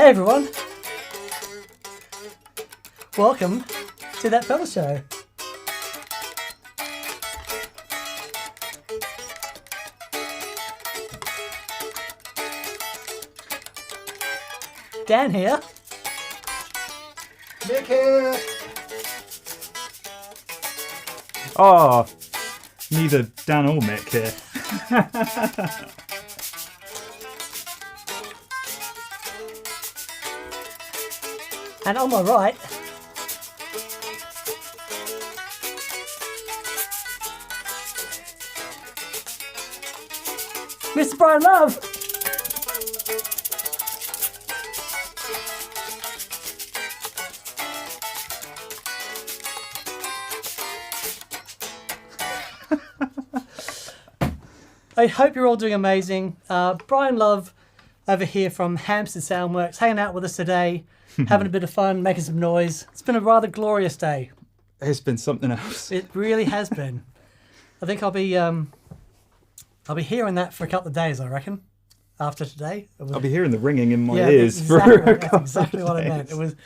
Hey everyone, welcome to That Pedal Show. Dan here. Nick here. Oh, neither Dan or Mick here. And on my right, Mr. Brian Love. I hope you're all doing amazing. Brian Love over here from Hamstead Soundworks, hanging out with us today, having a bit of fun, making some noise. It's been a rather glorious day. It's been something else. It really has been. I think I'll be hearing that for a couple of days, I reckon, after today. I'll be hearing the ringing in my Yeah, ears exactly, for a that's couple exactly of what I days. meant. It was,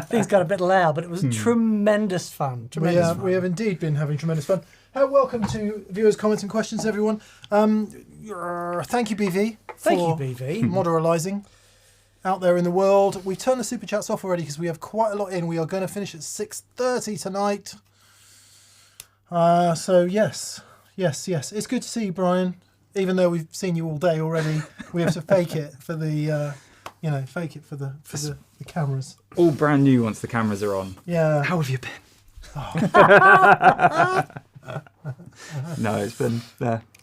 things got a bit loud, but it was tremendous fun. Tremendous fun. We have indeed been having tremendous fun. Welcome to viewers' comments and questions, everyone. Thank you, BV. Thank you, for BV. Moderalising out there in the world. We turned the super chats off already because we have quite a lot in. We are going to finish at 6:30 tonight. So yes. It's good to see you, Brian. Even though we've seen you all day already, we have to fake it for the, for the cameras. All brand new once the cameras are on. Yeah. How have you been? No, it's been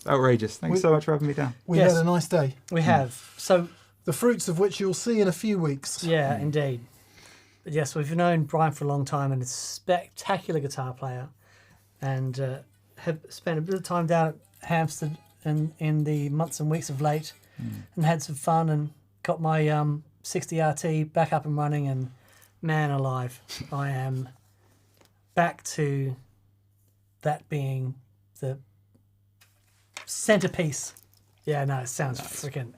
outrageous. Thanks so much for having me down. We Yes. had a nice day. We have. So, The fruits of which you'll see in a few weeks. yeah, indeed. But yes, we've known Brian for a long time and a spectacular guitar player. And have spent a bit of time down at Hamstead in the months and weeks of late and had some fun and got my 60 RT back up and running. And man alive, I am back to that being the centerpiece. Yeah, no, it sounds freaking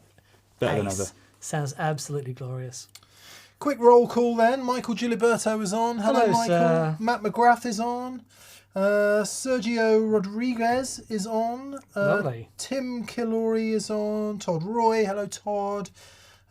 Better than ace. ever. Sounds absolutely glorious. Quick roll call then. Michael Giliberto is on. Hello, Hello, Michael. sir. Matt McGrath is on. Sergio Rodriguez is on. Lovely. Tim Killory is on. Todd Roy. Hello, Todd.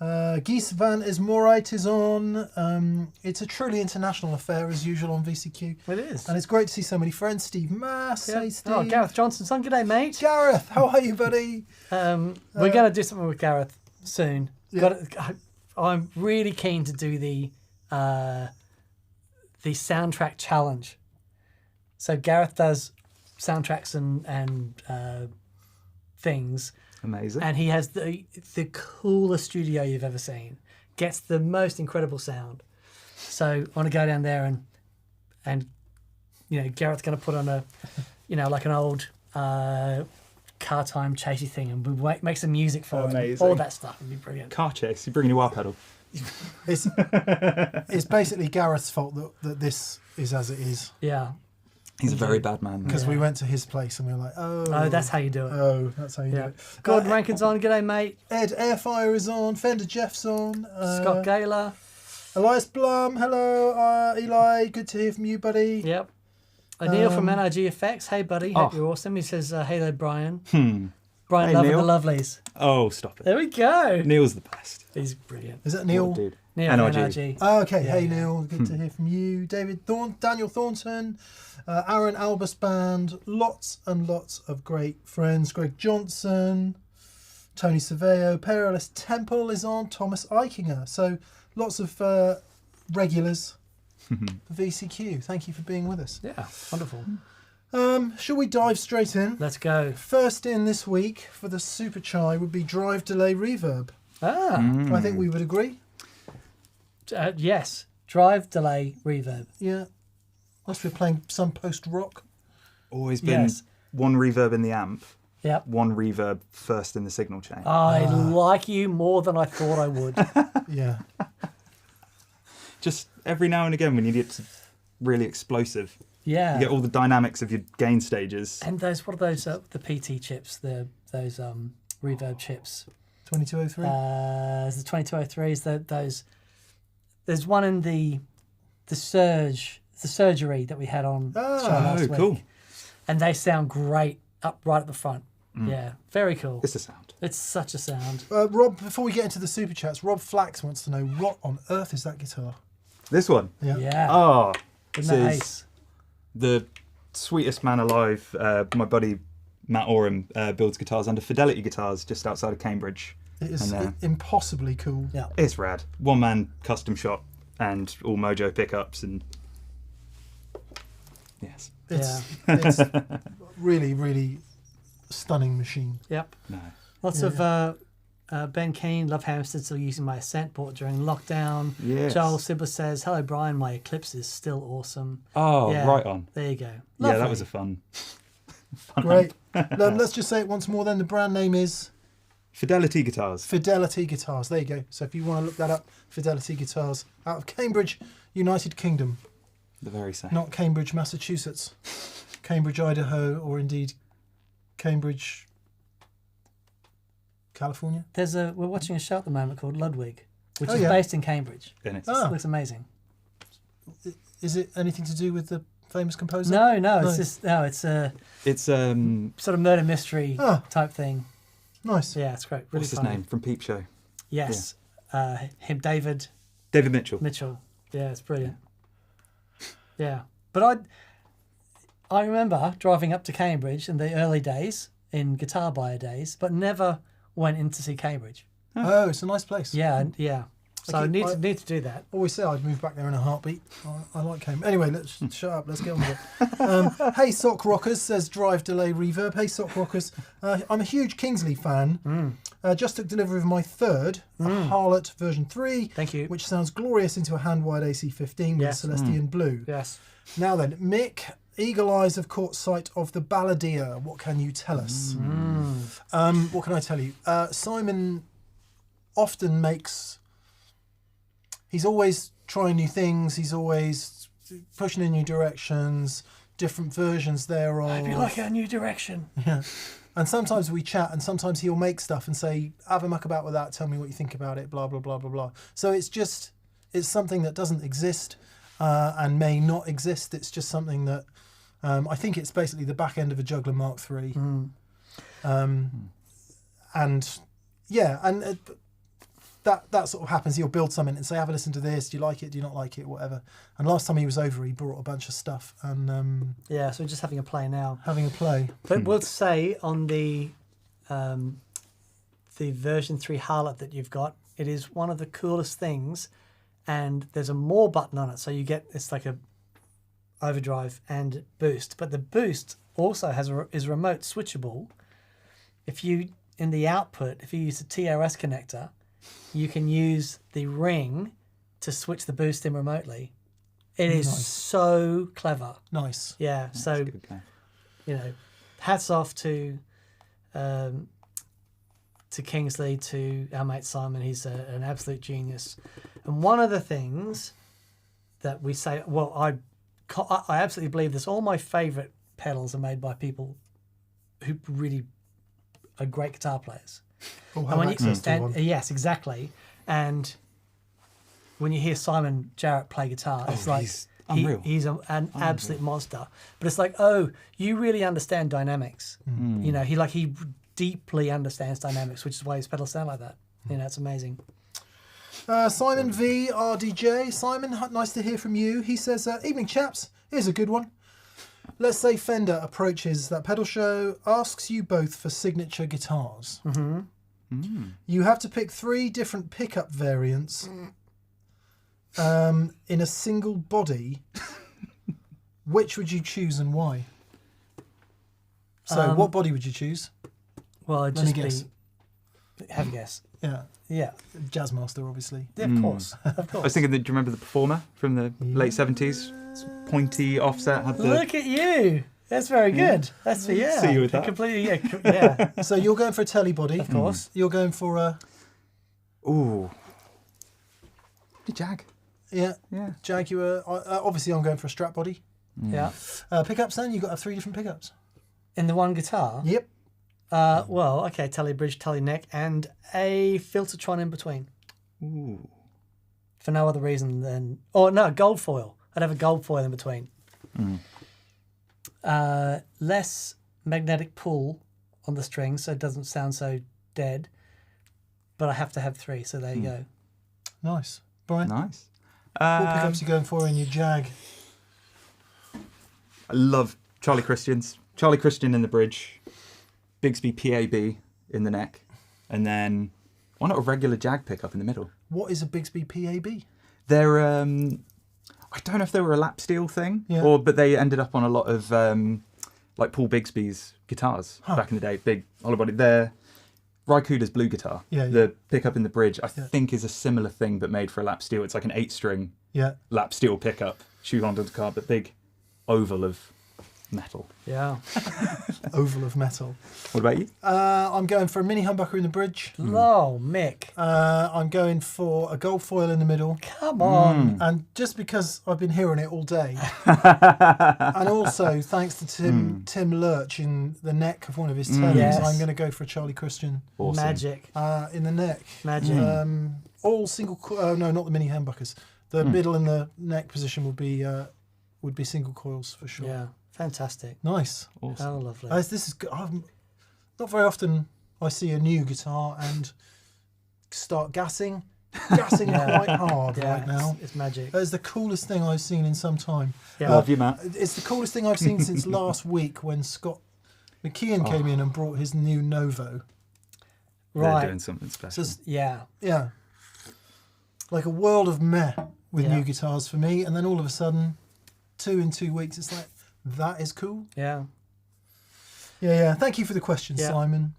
Gies van Ismorite is on. It's a truly international affair as usual on VCQ. It is. And it's great to see so many friends. Steve Mass. Yeah. Hey, Steve. Oh, Gareth Johnson's on. G'day, mate. Gareth, how are you, buddy? We're going to do something with Gareth soon. Yeah. I'm really keen to do the soundtrack challenge. So Gareth does soundtracks and things, Amazing. and he has the coolest studio you've ever seen. Gets the most incredible sound. So I want to go down there and Gareth's going to put on a like an old car time chasey thing, and we make some music for it. Amazing. All that stuff would be brilliant. Car chase. You're bringing your wah pedal. It's basically Gareth's fault that this is as it is. Yeah. He's a very bad man. Because we went to his place and we were like, Oh, that's how you do it. that's how you do Yeah. it. Gordon Rankin's on. G'day, mate. Ed Airfire is on. Fender Jeff's on. Scott Gaylor. Elias Blum, hello. Eli, good to hear from you, buddy. Yep. Neil from NRG Effects. Hey, buddy. Hope Oh. you're awesome. He says, hey there, Brian. Brian Hey, Love Neil. and the Lovelies. Oh, stop it. There we go. Neil's the best. He's brilliant. Is that What Neil? a dude. Neil from NRG. NRG. Oh, okay. Hey, Yeah. Neil. Good to hear from you. Daniel Thornton, Aaron Albus Band. Lots and lots of great friends. Greg Johnson, Tony Surveyo, Perilous Temple is on. Thomas Eichinger. So lots of regulars for VCQ. Thank you for being with us. Yeah, wonderful. Shall we dive straight in? Let's go. First in this week for the Super Chai would be Drive Delay Reverb. Ah, I think we would agree. yes. Drive, delay, reverb. Yeah. Must be playing some post-rock. Always been Yes. one reverb in the amp, Yep. one reverb first in the signal chain. I like you more than I thought I would. Yeah. Just every now and again when you need it really explosive. Yeah. You get all the dynamics of your gain stages. And those, what are those, the PT chips, those reverb chips? 2203. The 2203s, those There's one in the surgery that we had on show last week. Cool. And they sound great up right at the front. Yeah, very cool. It's a sound. It's such a sound. Rob, before we get into the super chats, Rob Flax wants to know what on earth is that guitar? This one. Yeah. Oh, Isn't this that is ace? the sweetest man alive. My buddy Matt Oram builds guitars under Fidelity Guitars just outside of Cambridge. It is And, impossibly cool. Yeah. It's rad. One man custom shop and all Mojo pickups and yes. It's really, really stunning machine. Yep. No. Lots of Ben Keane, love Hamstead, still using my Ascent, bought during lockdown. Yes. Joel Sibler says, hello Brian, my Eclipse is still awesome. Oh, Yeah, right on. There you go. Yeah, Lovely. that was a fun. Great. Let's just say it once more then. The brand name is Fidelity Guitars. Fidelity Guitars. There you go. So if you want to look that up, Fidelity Guitars out of Cambridge, United Kingdom. The very same. Not Cambridge, Massachusetts. Cambridge, Idaho, or indeed Cambridge, California. We're watching a show at the moment called Ludwig, which Oh, is yeah. based in Cambridge. And it's, Ah. It looks amazing. Is it anything to do with the famous composer? No, it's a it's sort of murder mystery type thing. Nice. Yeah, it's great. Really what's his funny. name from Peep Show? Yes. Him, David Mitchell. Mitchell. Yeah, it's brilliant. Yeah. But I remember driving up to Cambridge in the early days, in guitar buyer days, but never went in to see Cambridge. Oh, it's a nice place. Yeah, yeah. So I Okay, need to do that. Always say I'd move back there in a heartbeat. I like Cambridge. Anyway, let's shut up. Let's get on with it. Hey Sock Rockers, says Drive Delay Reverb. Hey Sock Rockers, I'm a huge Kingsley fan. Just took delivery of my third, a Harlot version 3. Thank you. Which sounds glorious into a hand-wired AC15 with Yes. a Celestian blue. Yes. Now then, Mick, Eagle Eyes have caught sight of the Balladeer. What can you tell us? What can I tell you? Simon often makes... He's always trying new things. He's always pushing in new directions, different versions thereof. Hope you like our new direction. Yeah. And sometimes we chat, and sometimes he'll make stuff and say, have a muck about with that, tell me what you think about it, blah, blah, blah, blah, blah. So it's something that doesn't exist and may not exist. It's just something that, I think it's basically the back end of a Juggler Mark III. And yeah, and that sort of happens. He'll build something and say, have a listen to this. Do you like it? Do you not like it? Whatever. And last time he was over, he brought a bunch of stuff and Yeah, so we're just having a play now. having a play. But we'll say on the version 3 Harlot that you've got, it is one of the coolest things, and there's a more button on it, so you get, it's like a overdrive and boost. But the boost also is remote switchable. If you, in the output, if you use the TRS connector, you can use the ring to switch the boost in remotely. It is Nice. so clever. Nice. Yeah, so, Good guy. you know, hats off to Kingsley, to our mate Simon. He's an absolute genius. And one of the things that we say, well, I absolutely believe this. All my favourite pedals are made by people who really are great guitar players. Or have access to one. Yes, exactly. And when you hear Simon Jarrett play guitar, it's like he's unreal. he's an absolute monster. But it's like, oh, you really understand dynamics. You know, he deeply understands dynamics, which is why his pedals sound like that. You know, it's amazing. Simon V, RDJ. Simon, nice to hear from you. He says, evening chaps, here's a good one. Let's say Fender approaches that pedal show, asks you both for signature guitars. You have to pick 3 different pickup variants in a single body. Which would you choose and why? So what body would you choose? Well, it'd Let me just guess. be... Have a guess. Yeah, Yeah. Jazzmaster, obviously. Yeah, of course. Of I was course. thinking, do you remember the Performer from the late 70s? It's pointy offset. Had the, Look at you. That's very good. That's for you. See you with that. Completely, yeah. So you're going for a telly body. Of course. You're going for a... Ooh. The Jag. Yeah. Yeah. Jaguar. Obviously, I'm going for a Strat body. Yeah. Pickups then? You've got to have 3 different pickups. In the one guitar? Yep. Well, okay, telly bridge, telly neck, and a Filtertron in between. Ooh. for no other reason than... Oh, no, gold foil. I'd have a gold foil in between. Less magnetic pull on the strings, so it doesn't sound so dead. But I have to have 3, so there you go. Nice. Brian? Nice. What pickups are you going for in your Jag? I love Charlie Christians. Charlie Christian in the bridge, Bigsby PAB in the neck, and then why not a regular Jag pickup in the middle? What is a Bigsby PAB? They're I don't know if they were a lap steel thing, but they ended up on a lot of like Paul Bigsby's guitars back in the day. Big hollow body. They're Raikuda's blue guitar. The pickup in the bridge, I think, is a similar thing but made for a lap steel. It's like an 8-string lap steel pickup, shoehorned onto the car, but big oval of metal. Yeah. Oval of metal. What about you? I'm going for a mini humbucker in the bridge. Oh, Mick. I'm going for a gold foil in the middle. Come on. And just because I've been hearing it all day, and also thanks to Tim Lurch in the neck of one of his tones, I'm going to go for a Charlie Christian. Awesome. Magic. In the neck. Magic. All single. No, not the mini humbuckers. The middle and the neck position would be single coils for sure. Yeah. Fantastic. Nice. Awesome. Oh, lovely. This is not very often I see a new guitar and start gassing quite hard right now. It's magic. That is the coolest thing I've seen in some time. Yeah. Love you, Matt. It's the coolest thing I've seen since last week when Scott McKeon came in and brought his new Novo. They're doing something special. So yeah. Like a world of meh with new guitars for me, and then all of a sudden, 2 in 2 weeks, it's like, that is cool. Yeah. Yeah. Thank you for the question, Simon.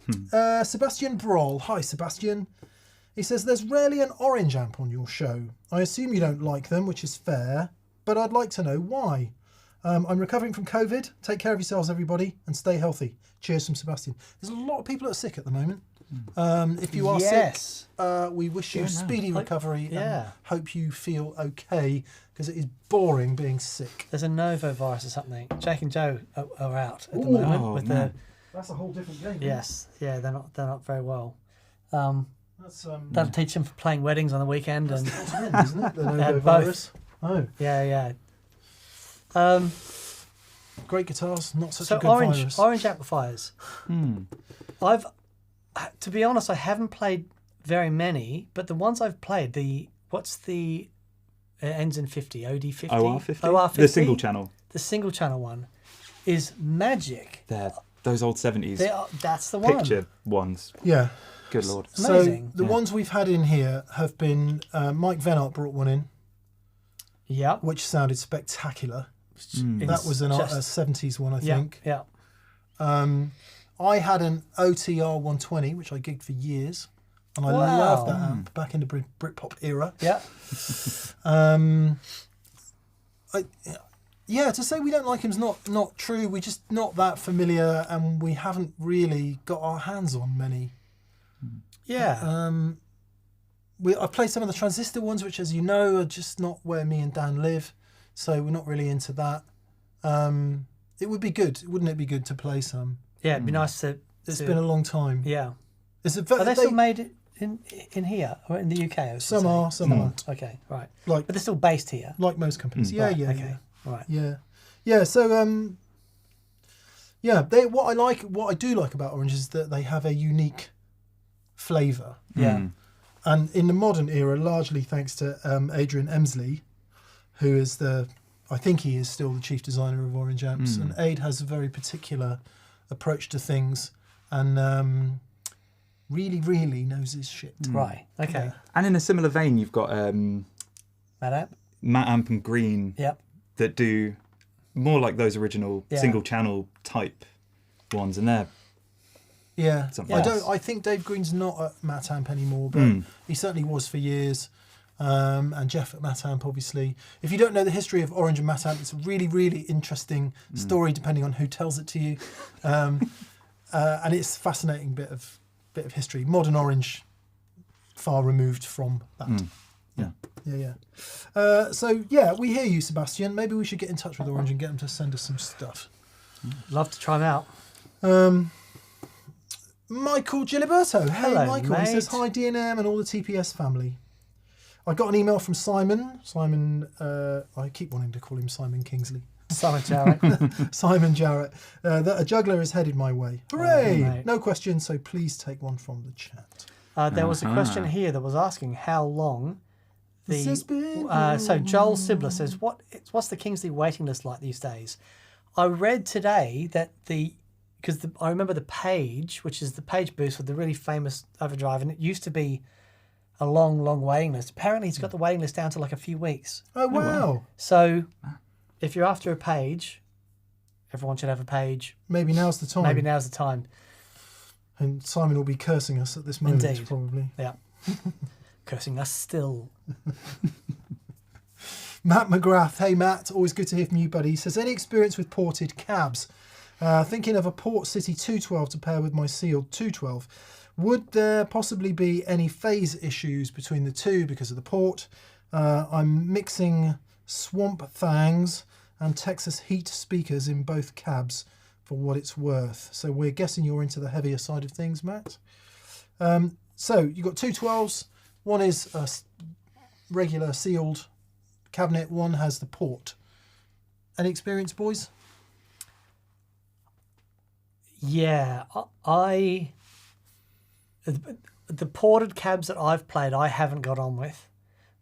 Sebastian Broll. Hi, Sebastian. He says, there's rarely an orange amp on your show. I assume you don't like them, which is fair, but I'd like to know why. I'm recovering from COVID. Take care of yourselves, everybody, and stay healthy. Cheers from Sebastian. There's a lot of people that are sick at the moment. If you are sick, we wish you speedy recovery and hope you feel okay, because it is boring being sick. There's a Novo virus or something. Jake and Joe are out at the moment with the. That's a whole different game. Yes, they're not very well. That'll teach them for playing weddings on the weekend and isn't it? The Novo both. virus. Oh, yeah. Great guitars, not such So a good virus. orange amplifiers. To be honest, I haven't played very many, but the ones I've played, it ends in 50, OD50? OR50? The single channel. The single channel one is magic. They're those old 70s that's the one. picture ones. Yeah. Good Lord. Amazing. So the ones we've had in here have been, Mike Venart brought one in. Yeah. Which sounded spectacular. That was a 70s one, I think. Yeah. I had an OTR 120, which I gigged for years, and I loved that amp back in the Britpop era. Yeah. To say we don't like him's not true. We're just not that familiar, and we haven't really got our hands on many. Yeah. I've played some of the transistor ones, which, as you know, are just not where me and Dan live, so we're not really into that. It would be good, wouldn't it be good to play some? Yeah, it'd be nice to... It's been a long time. Yeah. Are they still made in here, or in the UK? Some are, some aren't. Okay, right. But they're still based here? Like most companies. Okay, right. Yeah, so... what I do like about Orange is that they have a unique flavour. Yeah. And in the modern era, largely thanks to Adrian Emsley, who is I think he is still the chief designer of Orange Amps, and Aid has a very particular approach to things, and really, really knows his shit. Right, okay. And in a similar vein, you've got Matt Amp and Green that do more like those original single channel type ones, and they're I think Dave Green's not at Matt Amp anymore, but he certainly was for years. And Jeff at Matt Amp, obviously. If you don't know the history of Orange and Matt Amp, it's a really, really interesting story, depending on who tells it to you. And it's a fascinating bit of history. Modern Orange, far removed from that. We hear you, Sebastian. Maybe we should get in touch with Orange and get them to send us some stuff. Love to try them out. Michael Giliberto. Hey, Hello, Michael. mate. He says, hi, D&M and all the TPS family. I got an email from Simon. I keep wanting to call him Simon Kingsley. Simon Jarrett. Simon Jarrett. That a juggler is headed my way. Hooray! No question, so please take one from the chat. There was a question here that was asking how long so Joel Sibler says, what's the Kingsley waiting list like these days? I read today that I remember the Page, which is the Page boost with the really famous overdrive, and it used to be a long waiting list. Apparently he's got the waiting list down to like a few weeks. Oh, wow. So if you're after a Page, everyone should have a Page. Maybe now's the time. And Simon will be cursing us at this moment. Indeed. Probably. Yeah. Cursing us still. Matt McGrath. Hey, Matt. Always good to hear from you, buddy. He says, any experience with ported cabs? Thinking of a Port City 212 to pair with my sealed 212. Would there possibly be any phase issues between the two because of the port? I'm mixing Swamp Fangs and Texas Heat speakers in both cabs for what it's worth. So we're guessing you're into the heavier side of things, Matt. So you've got 212s. One is a regular sealed cabinet. One has the port. Any experience, boys? Yeah, the ported cabs that I've played, I haven't got on with,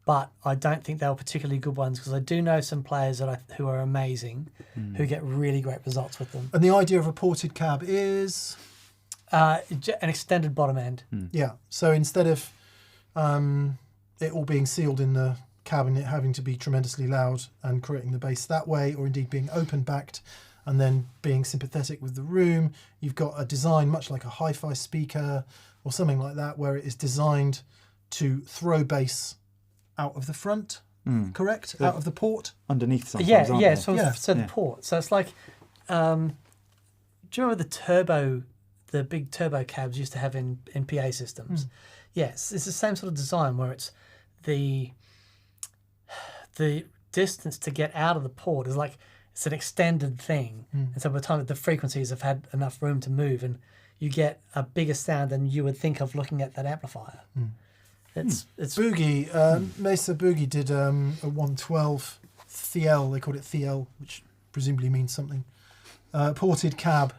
but I don't think they were particularly good ones because I do know some players who are amazing, who get really great results with them. And the idea of a ported cab is an extended bottom end. Yeah. So instead of it all being sealed in the cabinet, having to be tremendously loud and creating the bass that way, or indeed being open backed and then being sympathetic with the room, you've got a design much like a hi-fi speaker or something like that, where it is designed to throw bass out of the front, correct? Out of the port? Underneath sometimes, So the port. So it's like, do you remember the big turbo cabs used to have in PA systems? Yes, it's the same sort of design where it's the distance to get out of the port is like, it's an extended thing. And so by the time the frequencies have had enough room to move, and you get a bigger sound than you would think of looking at that amplifier. It's Boogie, Mesa Boogie did a 112 Thiel, they called it Thiel, which presumably means something. Ported cab.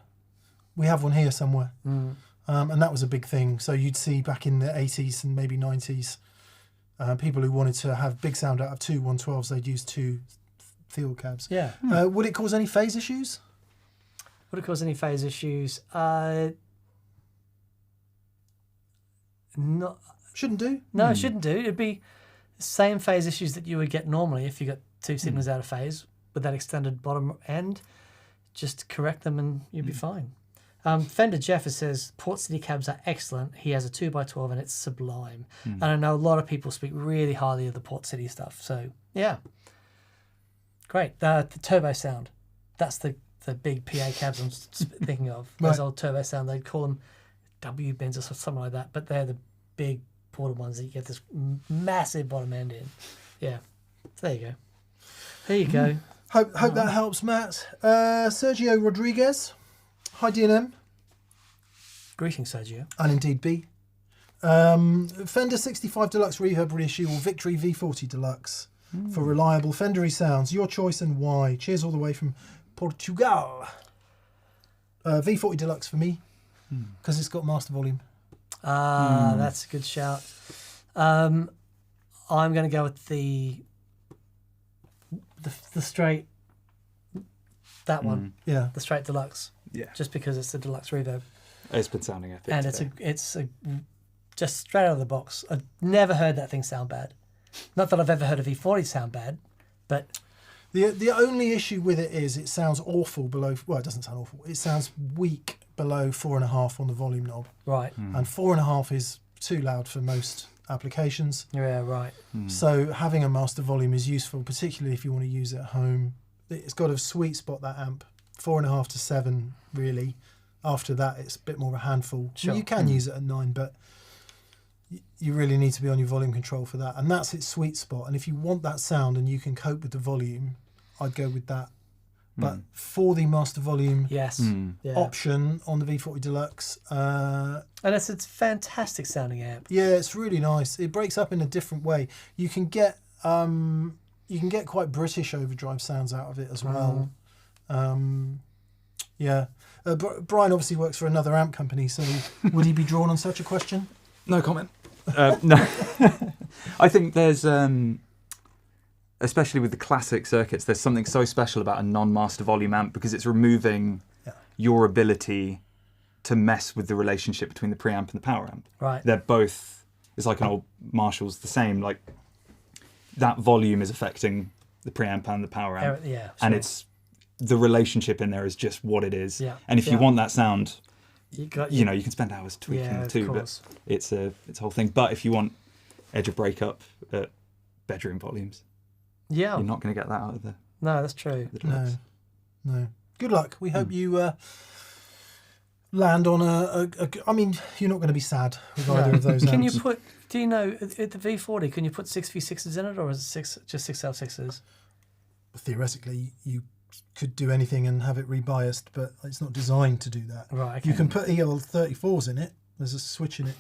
We have one here somewhere. And that was a big thing. So you'd see back in the 80s and maybe 90s, people who wanted to have big sound out of two 112s, they'd use two Thiel cabs. Yeah. Would it cause any phase issues? Would it cause any phase issues? No. Shouldn't do? No, it shouldn't do. It'd be the same phase issues that you would get normally if you got two signals out of phase with that extended bottom end. Just correct them and you'd be fine. Fender Jeff says, Port City cabs are excellent. He has a 2x12 and it's sublime. And I know a lot of people speak really highly of the Port City stuff. So, yeah. Great. The turbo sound. That's the big PA cabs I'm thinking of. Those old turbo sound, they'd call them W bends or something like that. But they're the big ported ones that you get this massive bottom end in. Yeah. So there you go. There you go. Hope that helps, Matt. Sergio Rodriguez. Hi, DNM. Greetings, Sergio. And indeed, B. Fender 65 Deluxe Reverb reissue or Victory V40 Deluxe for reliable Fendery sounds. Your choice and why. Cheers all the way from Portugal. V40 Deluxe for me because it's got master volume. That's a good shout. I'm going to go with the straight, that one. Yeah. The straight deluxe. Yeah. Just because it's a deluxe reverb. It's been sounding epic. And it's just straight out of the box. I've never heard that thing sound bad. Not that I've ever heard a V40 sound bad, but the only issue with it is it sounds awful below. Well, it doesn't sound awful. It sounds weak below 4.5 on the volume knob. Right. And 4.5 is too loud for most applications. Yeah, right. So having a master volume is useful, particularly if you want to use it at home. It's got a sweet spot, that amp. 4.5 to 7, really. After that, it's a bit more of a handful. Sure. I mean, you can use it at 9, but you really need to be on your volume control for that. And that's its sweet spot. And if you want that sound and you can cope with the volume, I'd go with that but for the master volume yes, option on the V40 Deluxe. And it's a fantastic sounding amp. Yeah, it's really nice. It breaks up in a different way. You can get quite British overdrive sounds out of it as well. Yeah. Brian obviously works for another amp company, so would he be drawn on such a question? No comment. No. I think there's, especially with the classic circuits, there's something so special about a non-master volume amp because it's removing your ability to mess with the relationship between the preamp and the power amp. Right. They're both, it's like an old Marshall's the same, like that volume is affecting the preamp and the power amp. Yeah. Sure. And it's, the relationship in there is just what it is. Yeah. And if you want that sound, you can spend hours tweaking it too, but it's a whole thing. But if you want edge of breakup at bedroom volumes, you're not going to get that out of the. No, that's true. No. Good luck. We hope you land on a. I mean, you're not going to be sad with either of those. Can you put? Do you know at the V40? Can you put 6v6s in it, or is it just 6L6s? Theoretically, you could do anything and have it rebiased, but it's not designed to do that. Right. Okay. You can put EL34s in it. There's a switch in it.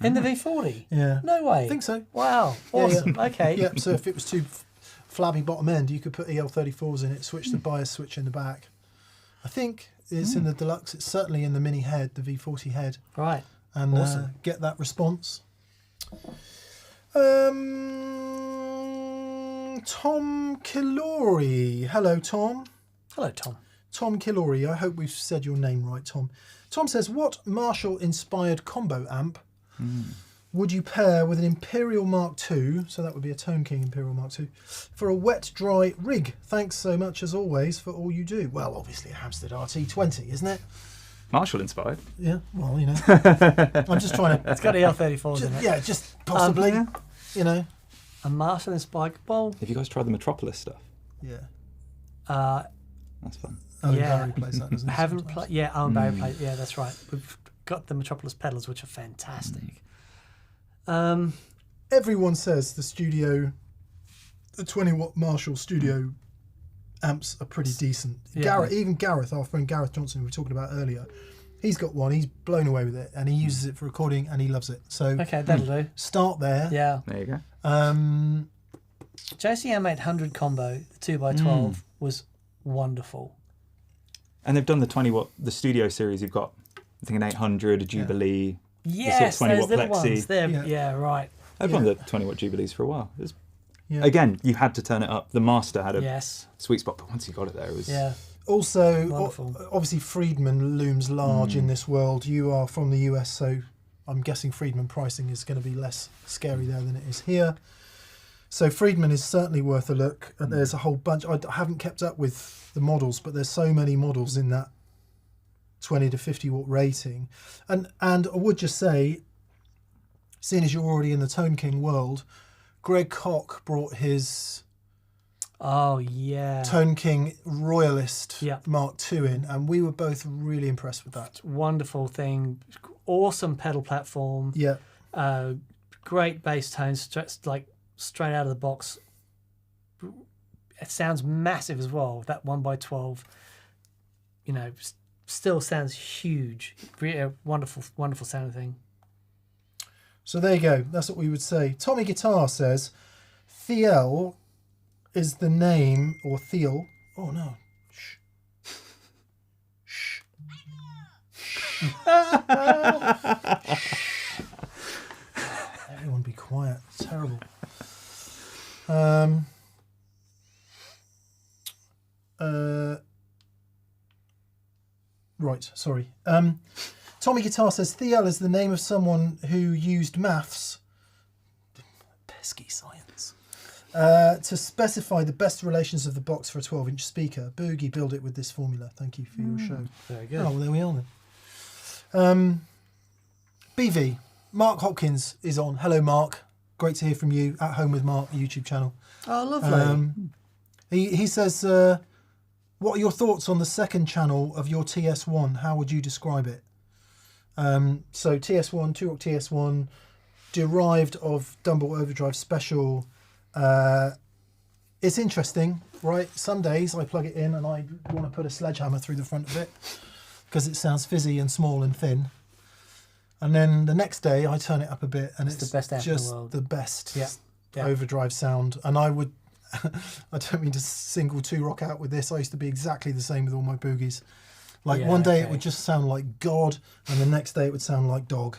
In the V40? Yeah. No way. I think so. Wow. Awesome. Yeah. Okay. Yeah. So if it was too flabby bottom end, you could put EL34s in it, switch the bias switch in the back. I think it's in the Deluxe. It's certainly in the Mini head, the V40 head. Right. And awesome. Get that response. Tom Killory. Hello, Tom. Hello, Tom. Tom Killory. I hope we've said your name right, Tom. Tom says, what Marshall-inspired combo amp would you pair with an Imperial Mark II, so that would be a Tone King Imperial Mark II, for a wet-dry rig? Thanks so much, as always, for all you do. Well, obviously a Hamstead RT20, isn't it? Marshall-inspired? Yeah, well, you know. I'm just trying to... It's got EL34s in it. Yeah, just possibly, you know. A Marshall-inspired bowl. Have you guys tried the Metropolis stuff? Yeah. That's fun. Alan Barry plays that, doesn't he? Haven't played. Yeah, Alan Barry played. Yeah, that's right. We've got the Metropolis pedals, which are fantastic. Everyone says the 20-watt Marshall studio amps are pretty decent. Yeah. Gareth, our friend Gareth Johnson, we were talking about earlier, he's got one. He's blown away with it, and he uses it for recording, and he loves it. So okay, that'll do. Start there. Yeah. There you go. JCM 800 combo, the 2x12, was wonderful. And they've done the 20-watt, the studio series. You've got, I think, an 800, a Jubilee. Yes, the sort of 20-watt those little Plexi. ones. Yeah, right. I've run the 20-watt Jubilees for a while. It was, again, you had to turn it up. The Master had a sweet spot, but once you got it there, it was... Yeah. Also, obviously, Friedman looms large in this world. You are from the US, so I'm guessing Friedman pricing is going to be less scary there than it is here. So Friedman is certainly worth a look. And there's a whole bunch. I haven't kept up with the models, but there's so many models in that 20 to 50 watt rating. And I would just say, seeing as you're already in the Tone King world, Greg Koch brought his Tone King Royalist Mark II in, and we were both really impressed with that. Wonderful thing. Awesome pedal platform. Yeah. Great bass tones, like straight out of the box. It sounds massive as well. That 1x12, you know, still sounds huge. Really wonderful sounding thing. So there you go. That's what we would say. Tommy Guitar says, Thiel is the name, or Thiel. Oh no. Shh. Shh. Everyone be quiet. It's terrible. Right, sorry. Tommy Guitar says, Thiel is the name of someone who used maths, pesky science, to specify the best relations of the box for a 12-inch speaker. Boogie, build it with this formula. Thank you for your show. Very good. Oh, well, there we are then. BV, Mark Hopkins is on. Hello, Mark. Great to hear from you. At Home with Mark YouTube channel. Oh, lovely. He says, what are your thoughts on the second channel of your TS1? How would you describe it? So TS1, Two Rock TS1, derived of Dumble Overdrive Special it's interesting, right? Some days I plug it in and I want to put a sledgehammer through the front of it because it sounds fizzy and small and thin. And then the next day I turn it up a bit and it's the best amp in the world. The best overdrive sound. And I would, I don't mean to single two rock out with this. I used to be exactly the same with all my boogies. Like one day it would just sound like God and the next day it would sound like dog.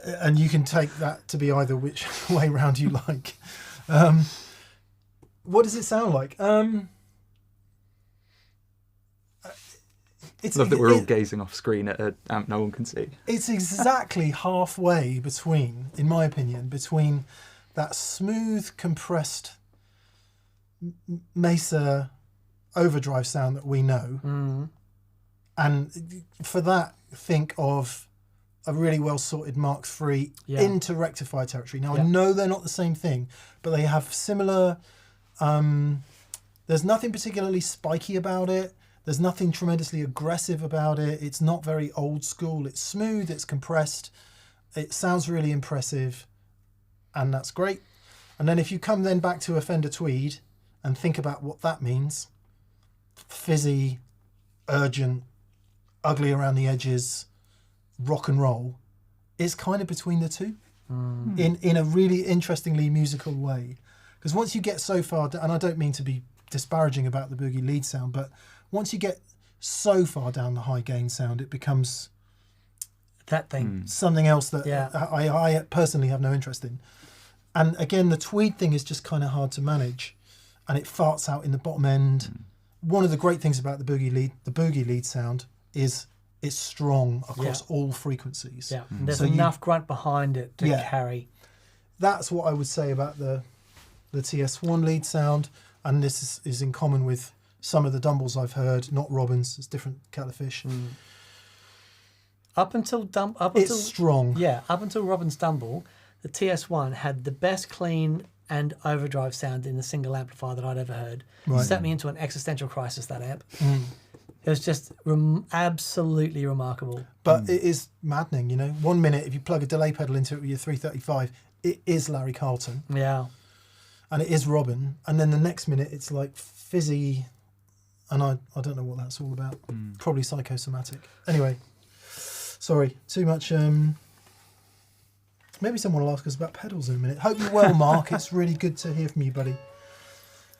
And you can take that to be either which way round you like. What does it sound like? It's love that we're all gazing off screen at an amp no one can see. It's exactly halfway between, in my opinion, between that smooth, compressed Mesa overdrive sound that we know, and for that, think of a really well sorted Mark III into rectifier territory. Now I know they're not the same thing, but they have similar. There's nothing particularly spiky about it. There's nothing tremendously aggressive about it. It's not very old school. It's smooth, it's compressed. It sounds really impressive, and that's great. And then if you come then back to a Fender Tweed and think about what that means, fizzy, urgent, ugly around the edges, rock and roll, is kind of between the two in a really interestingly musical way. Because once you get so far, and I don't mean to be disparaging about the boogie lead sound, but once you get so far down the high gain sound, it becomes that thing, something else that I personally have no interest in. And again, the Tweed thing is just kind of hard to manage, and it farts out in the bottom end. One of the great things about the boogie lead sound is it's strong across all frequencies. Yeah, and there's enough grunt behind it to carry. That's what I would say about the TS1 lead sound, and this is in common with some of the Dumbles I've heard, not Robins, it's different kettle of fish. Up until strong. Yeah, up until Robin's Dumble, the TS1 had the best clean and overdrive sound in a single amplifier that I'd ever heard. Right. Set me into an existential crisis, that amp. It was just absolutely remarkable. But it is maddening, you know. 1 minute, if you plug a delay pedal into it with your 335, it is Larry Carlton. Yeah. And it is Robin. And then the next minute, it's like fizzy. And I don't know what that's all about. Probably psychosomatic. Anyway, sorry, too much. Maybe someone will ask us about pedals in a minute. Hope you're well, Mark. It's really good to hear from you, buddy.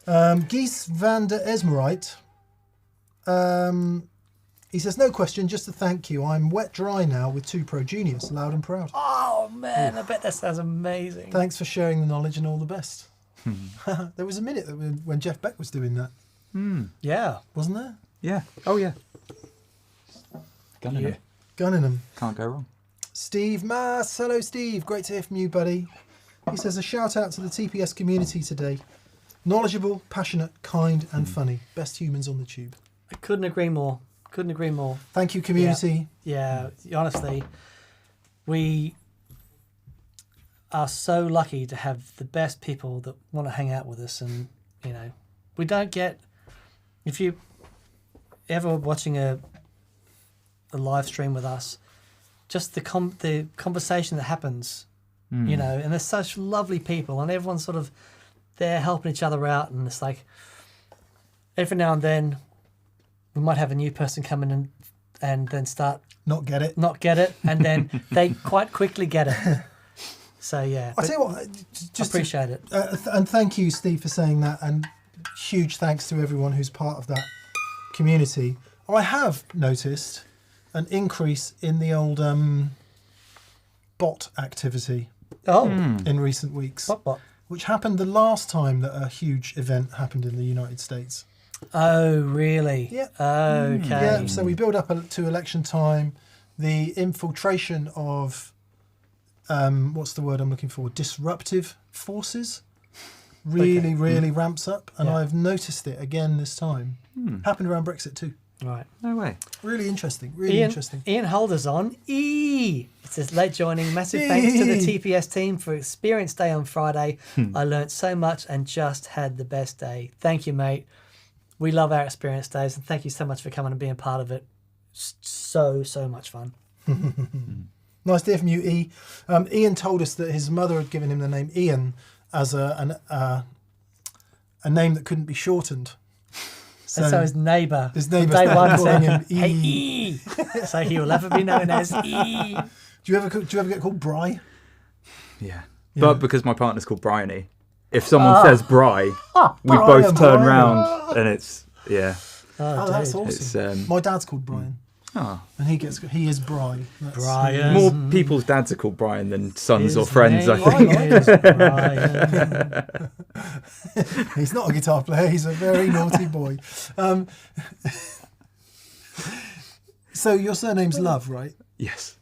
Gies van der Esmerite. He says, no question, just a thank you. I'm wet dry now with 2 Pro Juniors, loud and proud. Oh, man, I bet that sounds amazing. Thanks for sharing the knowledge and all the best. There was a minute when Jeff Beck was doing that. Yeah. Wasn't there? Yeah. Oh, yeah. Gunning him. Can't go wrong. Steve Mass. Hello, Steve. Great to hear from you, buddy. He says, a shout out to the TPS community today. Knowledgeable, passionate, kind and funny. Best humans on the tube. I couldn't agree more. Thank you, community. Yeah, honestly, we are so lucky to have the best people that want to hang out with us. And, you know, we don't get... If you ever watching a live stream with us, just the conversation that happens, you know, and they're such lovely people and everyone's sort of there helping each other out, and it's like every now and then we might have a new person come in and then start not get it, and then they quite quickly get it. So yeah, I tell you what, just appreciate it, and thank you, Steve, for saying that, and huge thanks to everyone who's part of that community. I have noticed an increase in the old bot activity in recent weeks. Bot. Which happened the last time that a huge event happened in the United States. Oh, really? Yeah. Okay. Yeah, so we build up to election time. The infiltration of, what's the word I'm looking for? Disruptive forces really ramps up. And I've noticed it again this time. Happened around Brexit too. Right. No way. Really interesting. Interesting. Ian Holder's on. It says, late joining. Massive thanks to the TPS team for Experience Day on Friday. I learnt so much and just had the best day. Thank you, mate. We love our Experience Days, and thank you so much for coming and being part of it. So much fun. Nice to hear from you, E. Ian told us that his mother had given him the name Ian as a name that couldn't be shortened. And so his neighbour, day one calling said, him E. "Hey E," so he will ever be known as E. Do you ever get called Bry? Yeah. But because my partner's called Bryony, if someone says Bry, we Brian, both turn Brian. round, and it's Oh, that's dude. awesome. It's, My dad's called Brian, and he is Bry. Brian. more people's dads are called Brian than sons or His friends, I name think. is Brian. He's not a guitar player. He's a very naughty boy. So your surname's Love, right? Yes.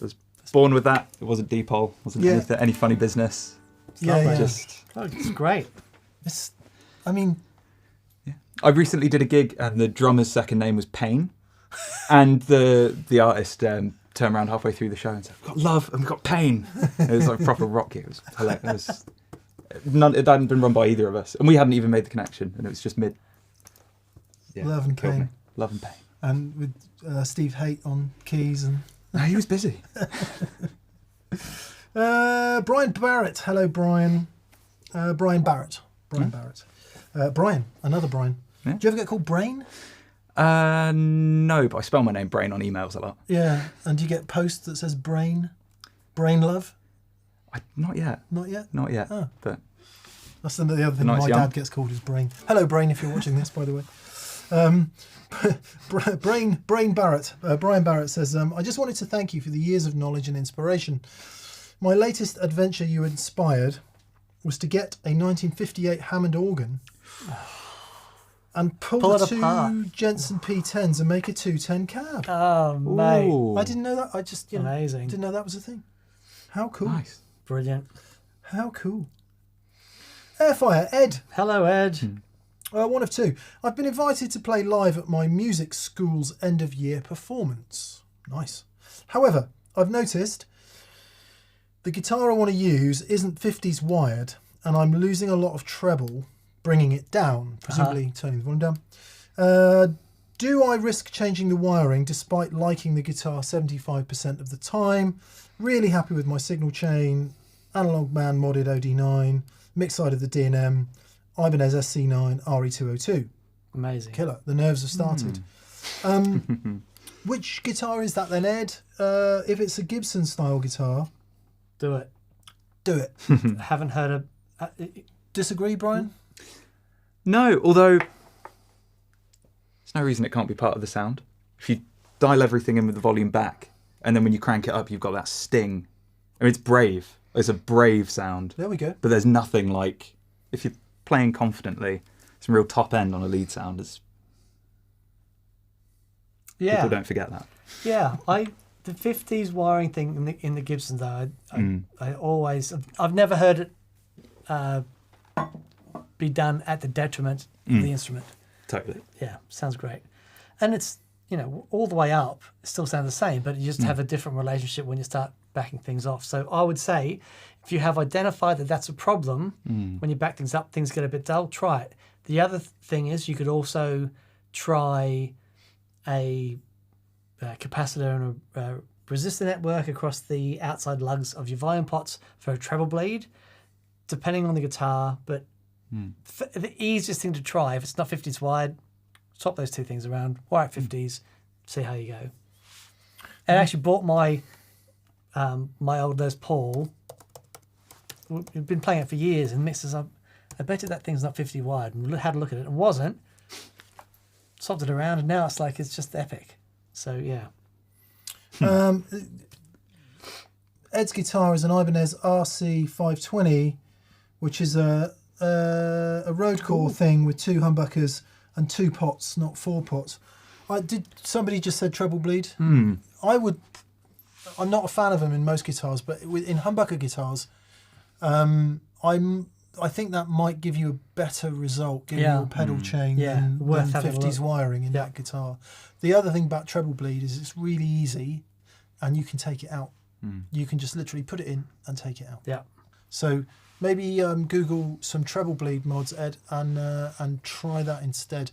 I was born with that. It wasn't Deepole. Wasn't any funny business. Yeah. It's great. I recently did a gig and the drummer's second name was Payne, and the artist turned around halfway through the show and said, "We've got Love and we've got Pain." It was like a proper rock gig. It was hilarious. It hadn't been run by either of us, and we hadn't even made the connection, and it was just mid. Yeah, Love and Pain. Love and Pain. And with Steve Haight on keys and. No, he was busy. Brian Barrett. Hello, Brian. Brian Barrett. Brian, another Brian. Yeah. Do you ever get called Brain? No, but I spell my name Brain on emails a lot. Yeah, and do you get posts that says Brain Love? Not yet. Not yet? Not yet. Oh. But that's the other thing nice my young. dad gets called is Brain. Hello, Brain, if you're watching this, by the way. Brian Barrett says, I just wanted to thank you for the years of knowledge and inspiration. My latest adventure you inspired was to get a 1958 Hammond organ and pull the two apart. Jensen P10s and make a 210 cab. Oh, mate. Ooh. I didn't know that. I just Amazing. didn't know that was a thing. How cool. Nice. Brilliant. How cool. Airfire, Ed. Hello, Ed. One of two. I've been invited to play live at my music school's end-of-year performance. Nice. However, I've noticed the guitar I want to use isn't 50s wired, and I'm losing a lot of treble, bringing it down, presumably turning the volume down. Do I risk changing the wiring despite liking the guitar 75% of the time? Really happy with my signal chain, Analog Man modded OD9, mix side of the D&M, Ibanez SC9 RE202. Amazing. Killer. The nerves have started. Which guitar is that then, Ed? If it's a Gibson style guitar, Do it. do it. Haven't heard of... Disagree, Brian? No, although there's no reason it can't be part of the sound. If you dial everything in with the volume back, and then when you crank it up, you've got that sting. I mean, it's brave. It's a brave sound. There we go. But there's nothing like, if you're playing confidently, some real top end on a lead sound. People don't forget that. Yeah, the 50s wiring thing in the Gibson though, I've never heard it be done at the detriment of the instrument. Totally. Yeah, sounds great. And it's, all the way up, it still sounds the same, but you just have a different relationship when you start backing things off. So I would say, if you have identified that that's a problem, when you back things up, things get a bit dull, try it. The other thing is you could also try a capacitor and a resistor network across the outside lugs of your volume pots for a treble bleed, depending on the guitar. But the easiest thing to try, if it's not 50s wired, swap those two things around, wire at 50s, see how you go. And I actually bought my old Les Paul. We've been playing it for years and mixes up. I bet you that thing's not 50 wired, and had a look at it and wasn't. Swapped it around, and now it's just epic. So yeah. Ed's guitar is an Ibanez RC 520, which is a road core thing with two humbuckers and 2 pots, not 4 pots. Somebody just said treble bleed. I'm not a fan of them in most guitars, but in humbucker guitars, I think that might give you a better result, giving you a pedal chain than 50s wiring in that guitar. The other thing about treble bleed is it's really easy, and you can take it out. You can just literally put it in and take it out. Yeah. So maybe Google some treble bleed mods, Ed, and try that instead.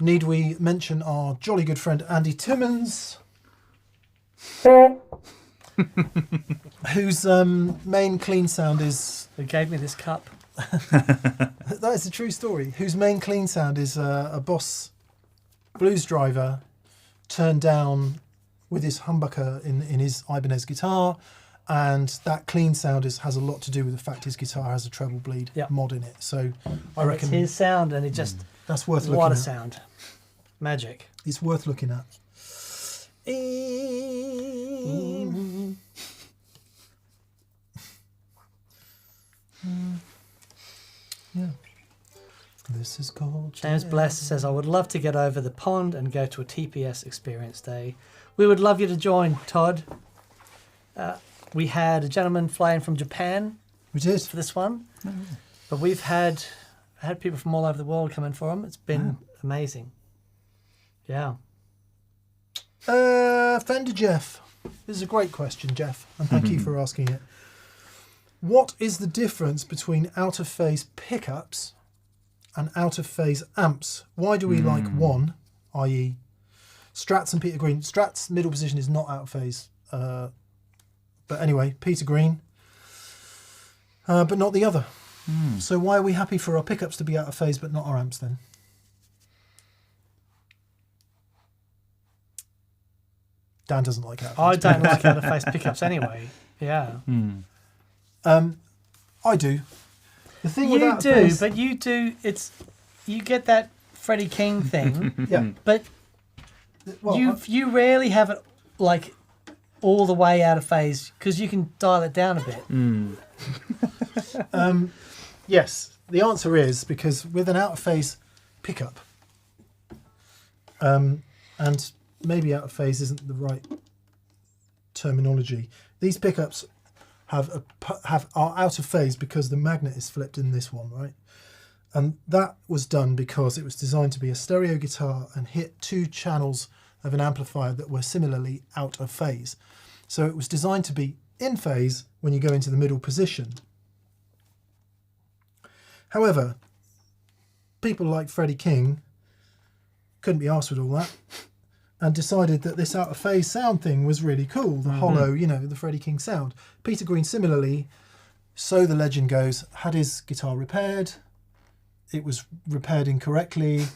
Need we mention our jolly good friend Andy Timmons? whose main clean sound is... Who gave me this cup. That is a true story. Whose main clean sound is a Boss blues driver turned down with his humbucker in his Ibanez guitar, and that clean sound has a lot to do with the fact his guitar has a treble bleed mod in it. So I reckon it's his sound, and it just that's worth looking at. What a sound, magic! It's worth looking at. Yeah. This is called James Bless says, I would love to get over the pond and go to a TPS experience day. We would love you to join, Todd. We had a gentleman flying from Japan. We did. For this one. But we've had people from all over the world come in for them. It's been amazing. Yeah. Fender Jeff. This is a great question, Jeff, and thank you for asking it. What is the difference between out-of-phase pickups and out-of-phase amps? Why do we like one, i.e. Strats and Peter Green? Strats' middle position is not out-of-phase. But anyway, Peter Green, but not the other. So why are we happy for our pickups to be out-of-phase but not our amps then? Dan doesn't like out-of-phase. I don't like out-of-phase pickups anyway. Yeah. I do. The thing you with do, but you do. You get that Freddie King thing. Yeah. But you rarely have it like all the way out of phase because you can dial it down a bit. Yes, the answer is because with an out of phase pickup, and maybe out of phase isn't the right terminology. These pickups are out of phase because the magnet is flipped in this one, right? And that was done because it was designed to be a stereo guitar and hit two channels of an amplifier that were similarly out of phase. So it was designed to be in phase when you go into the middle position. However, people like Freddie King couldn't be arsed with all that and decided that this out of phase sound thing was really cool, the hollow, the Freddie King sound. Peter Green similarly, so the legend goes, had his guitar repaired. It was repaired incorrectly,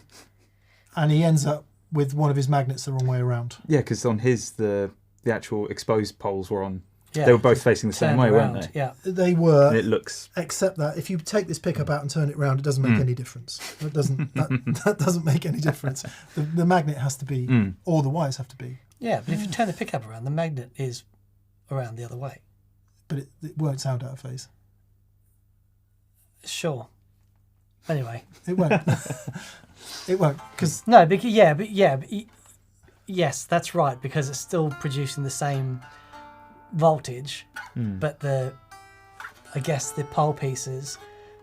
and he ends up with one of his magnets the wrong way around. Yeah, because on his, the actual exposed poles were on. Yeah, they were both facing the same way, weren't they? Yeah, they were. And it looks. Except that if you take this pickup out and turn it around, it doesn't make any difference. It doesn't. That doesn't make any difference. The magnet has to be, or the wires have to be. Yeah, but if you turn the pickup around, the magnet is around the other way. But it won't sound out of phase. Sure. Anyway, it won't. It won't because no, yes, that's right because it's still producing the same voltage, but I guess the pole pieces,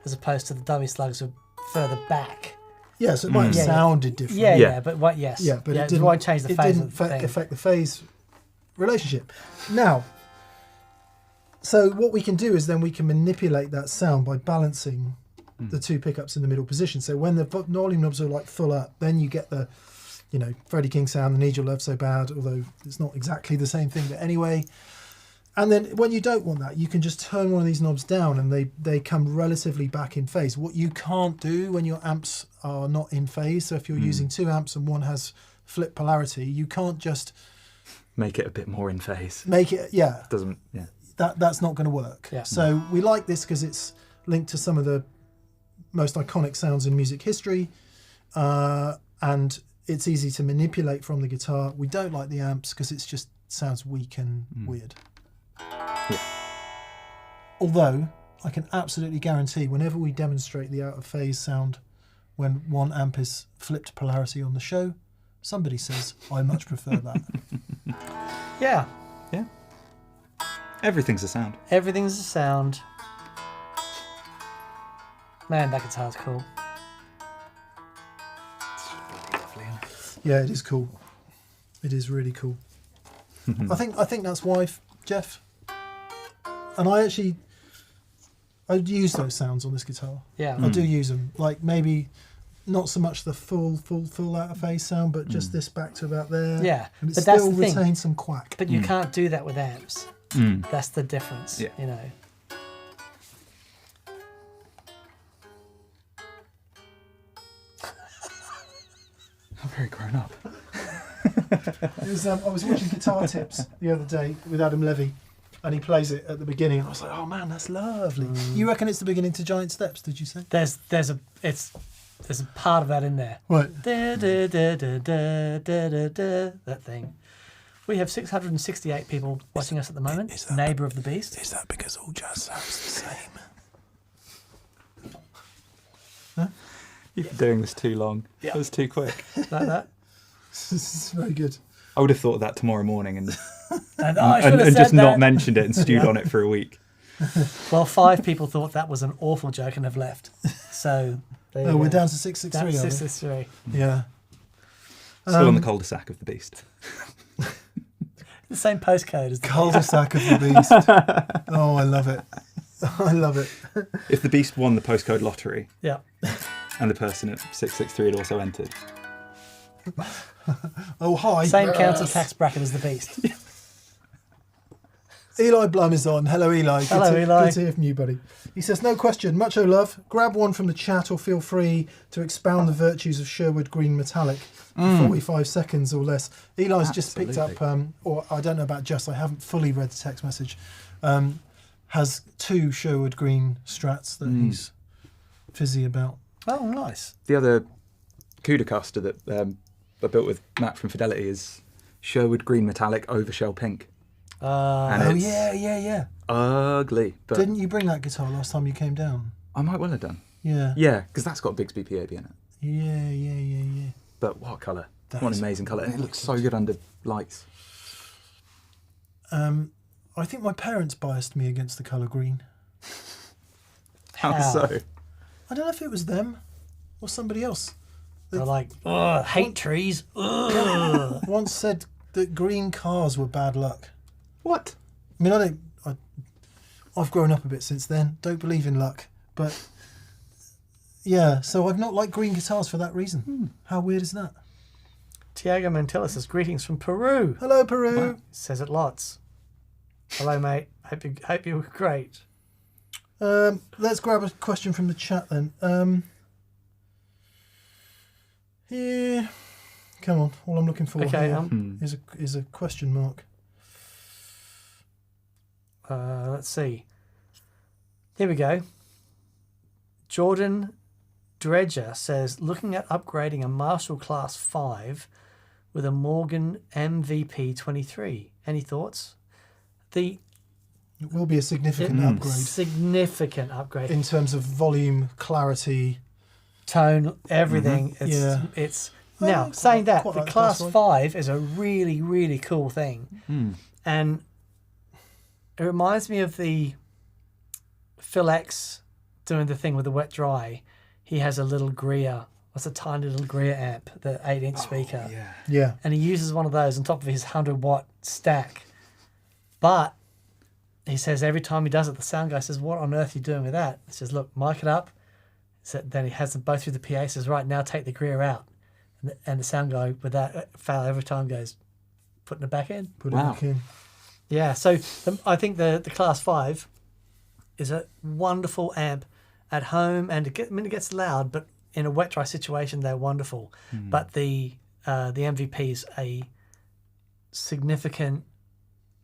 as opposed to the dummy slugs, are further back. Yeah, so it might have sounded different. Yeah, but what? Yes, but it didn't. Won't change the phase. It didn't affect the phase relationship. Now, so what we can do is then we can manipulate that sound by balancing the two pickups in the middle position. So when the volume knobs are like full up, then you get the, Freddie King sound, the Need Your Love So Bad, although it's not exactly the same thing, but anyway. And then when you don't want that, you can just turn one of these knobs down and they come relatively back in phase. What you can't do when your amps are not in phase, so if you're using two amps and one has flip polarity, you can't just make it a bit more in phase. Doesn't, That's not going to work. Yeah. So we like this because it's linked to some of the most iconic sounds in music history, and it's easy to manipulate from the guitar. We don't like the amps because it just sounds weak and weird. Yeah. Although I can absolutely guarantee whenever we demonstrate the out of phase sound when one amp is flipped polarity on the show, somebody says, I much prefer that. Yeah. Everything's a sound. Everything's a sound. Man, that guitar's cool. Yeah, it is cool. It is really cool. I think that's why, Jeff. And I use those sounds on this guitar. Yeah, I do use them. Like maybe not so much the full out of phase sound, but just this back to about there. Yeah, and it but still that's the thing. retains some quack. But you can't do that with amps. That's the difference, you know. I'm very grown up. I was watching Guitar Tips the other day with Adam Levy, and he plays it at the beginning. I was like, oh man, that's lovely. You reckon it's the beginning to Giant Steps? Did you say? There's a part of that in there. Right. That thing. We have 668 people watching us at the moment. Neighbour of the Beast. Is that because all jazz sounds the same? Huh? You've been doing this too long. Yeah. That was too quick. Like that. This is very good. I would have thought of that tomorrow morning and and just not mentioned it and stewed on it for a week. Well, 5 people thought that was an awful joke and have left. So we're down to 663. Down to 663. Yeah. Still on the cul-de-sac of the Beast. The same postcode as the cul-de-sac of the Beast. Oh, I love it. I love it. If the Beast won the postcode lottery, and the person at 663 had also entered. Oh, hi. Same council tax bracket as the Beast. Eli Blum is on. Hello, Eli. Hello, Eli. Good to hear from you, buddy. He says, no question. Mucho love. Grab one from the chat or feel free to expound the virtues of Sherwood Green Metallic for 45 seconds or less. Eli's just picked up, or I don't know about just, I haven't fully read the text message, has 2 Sherwood Green Strats that he's fizzy about. Oh, nice. The other Cudacaster that I built with Matt from Fidelity is Sherwood Green Metallic Overshell Pink. And yeah. Ugly. But didn't you bring that guitar last time you came down? I might well have done. Yeah. Yeah, because that's got Bigsby PAB in it. Yeah. But what colour? What an amazing colour. And it looks so good under lights. I think my parents biased me against the colour green. How so? I don't know if it was them or somebody else. They're like, hate trees. Once said that green cars were bad luck. What? I mean, I've grown up a bit since then. Don't believe in luck. But, yeah, so I've not liked green guitars for that reason. How weird is that? Tiago Mantella says, greetings from Peru. Hello, Peru. Wow. Says it lots. Hello, mate. Hope you're great. Let's grab a question from the chat then. Here, come on. All I'm looking for here is a question mark. Let's see. Here we go. Jordan Dredger says, looking at upgrading a Marshall Class 5 with a Morgan MVP 23. Any thoughts? It will be a significant upgrade. Significant upgrade. In terms of volume, clarity, tone, everything. It's now saying that the Class 5 is a really, really cool thing. And it reminds me of the Phil X doing the thing with the wet dry. He has a little Greer. What's a tiny little Greer amp, the 8-inch speaker. Yeah. And he uses one of those on top of his 100-watt stack. But he says every time he does it, the sound guy says, what on earth are you doing with that? He says, look, mic it up. So then he has them both through the PA, says, right, now take the Greer out. And the sound guy with that fail every time goes, putting it back in. Put it back in. Yeah, so I think the Class 5 is a wonderful amp at home, and it gets loud, but in a wet dry situation, they're wonderful. But the MVP is a significant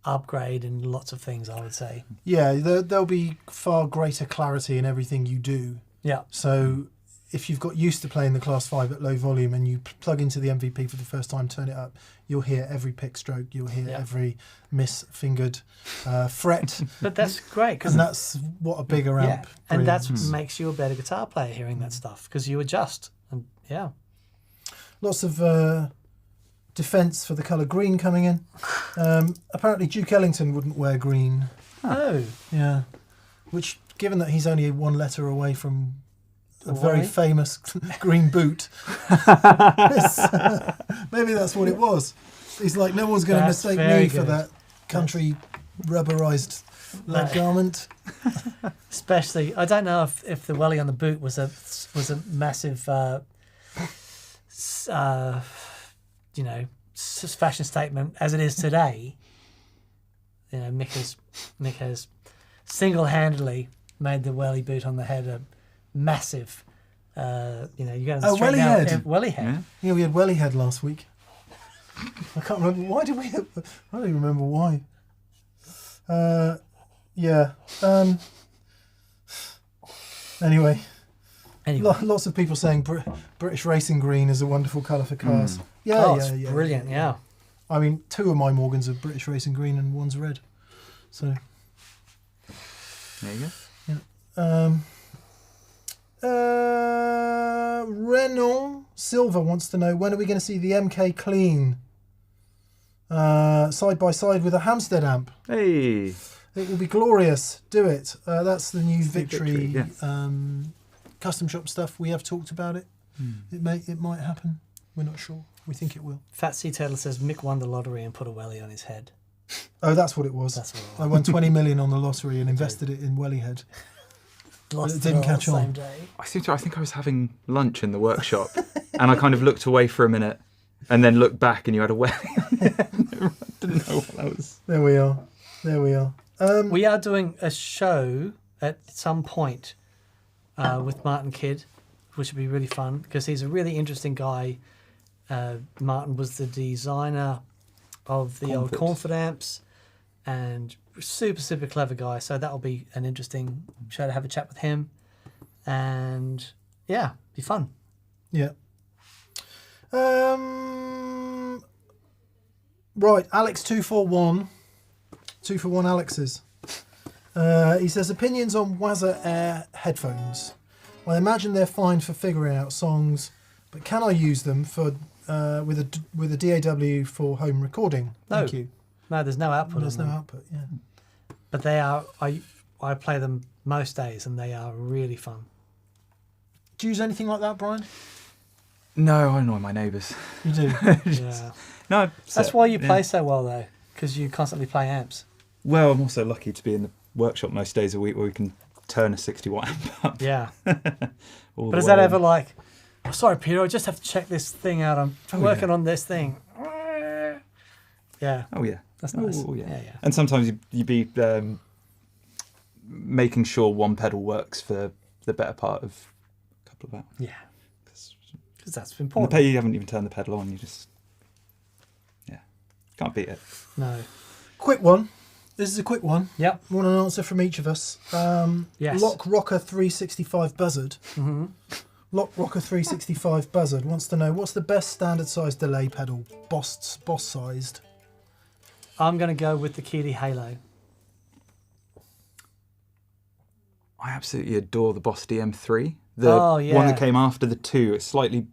upgrade in lots of things, I would say. Yeah, there'll be far greater clarity in everything you do. Yeah. So if you've got used to playing the Class 5 at low volume and you plug into the MVP for the first time, turn it up, you'll hear every pick stroke, you'll hear every misfingered fret. But that's great. And that's what a bigger amp brings. And that makes you a better guitar player hearing that stuff, because you adjust. And lots of defence for the colour green coming in. Apparently Duke Ellington wouldn't wear green. Oh. Yeah. Which, given that he's only one letter away from a very famous green boot, maybe that's what it was. He's like, no one's going to mistake me for that country rubberized leg garment. Especially, I don't know if the welly on the boot was a massive, fashion statement as it is today. Mick has single-handedly made the welly boot on the head a massive. You go to the welly head. Welly head. Yeah, we had welly head last week. I can't remember why did we. I don't even remember why. Yeah. Anyway. Lots of people saying British racing green is a wonderful colour for cars. Yeah, it's brilliant. Yeah. I mean, 2 of my Morgans are British racing green and one's red. So. There you go. Yeah. Renan Silva wants to know, when are we going to see the MK Clean side by side with a Hamstead amp? Hey. It will be glorious. Do it. That's the new Victory custom shop stuff. We have talked about it. It might happen. We're not sure. We think it will. Fat Sea Turtle says Mick won the lottery and put a welly on his head. Oh, that's what it was. I won 20 million on the lottery and invested it in welly head. Lost it didn't catch on. Same day. I think I was having lunch in the workshop and I kind of looked away for a minute and then looked back and you had a welly. I didn't know what that was. There we are. We are doing a show at some point with Martin Kidd, which would be really fun because he's a really interesting guy. Martin was the designer of the old Cornford amps and super clever guy, so that'll be an interesting show to have a chat with him, and be fun. Right, Alex 241 Alex's he says opinions on Waza Air headphones. I imagine they're fine for figuring out songs, but can I use them for with a DAW for home recording? Thank you. No, there's no output. There's no output. Yeah, but they are. I play them most days, and they are really fun. Do you use anything like that, Brian? No, I annoy my neighbours. You do. Yeah. No, that's why you play so well, though, because you constantly play amps. Well, I'm also lucky to be in the workshop most days a week where we can turn a 60 watt amp up. Yeah. But is that ever like, oh, sorry, Peter, I just have to check this thing out. I'm working on this thing. Yeah. Oh, yeah. That's nice. Oh, yeah. And sometimes you'd be making sure one pedal works for the better part of a couple of hours. Yeah. Because that's important. You haven't even turned the pedal on. You just, can't beat it. No. Quick one. This is a quick one. Yep. Want an answer from each of us. Yes. Lock Rocker 365 Buzzard. Mm-hmm. Lock Rocker 365 Buzzard wants to know, what's the best standard size delay pedal, boss sized? I'm going to go with the Keeley Halo. I absolutely adore the Boss DM3. The one that came after the 2. It's slightly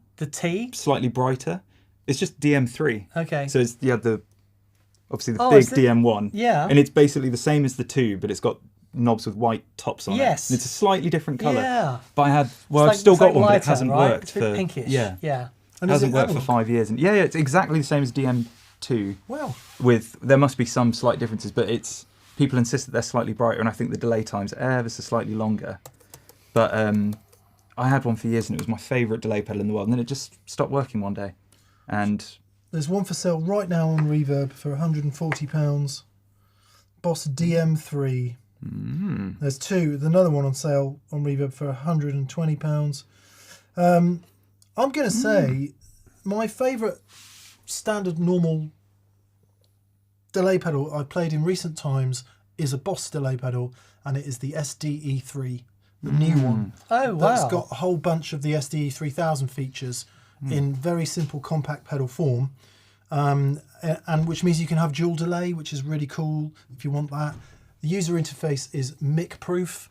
brighter. It's just DM3. Okay. So it's obviously the big DM1. Yeah. And it's basically the same as the 2, but it's got knobs with white tops on it. Yes. And it's a slightly different colour. Yeah. But I've still got one, but it hasn't worked it's a bit pinkish. Yeah. Yeah. It hasn't worked for 5 years. And it's exactly the same as DM2. Wow. There must be some slight differences, but people insist that they're slightly brighter, and I think the delay times are ever so slightly longer. But I had one for years, and it was my favourite delay pedal in the world, and then it just stopped working one day. And there's one for sale right now on Reverb for £140. Boss DM3. Mm. There's another one on sale on Reverb for £120. I'm going to say my favourite standard normal delay pedal I've played in recent times is a Boss delay pedal, and it is the SDE3, the new one. Oh, wow. That's got a whole bunch of the SDE 3000 features in very simple compact pedal form, and which means you can have dual delay, which is really cool if you want that. The user interface is mic proof,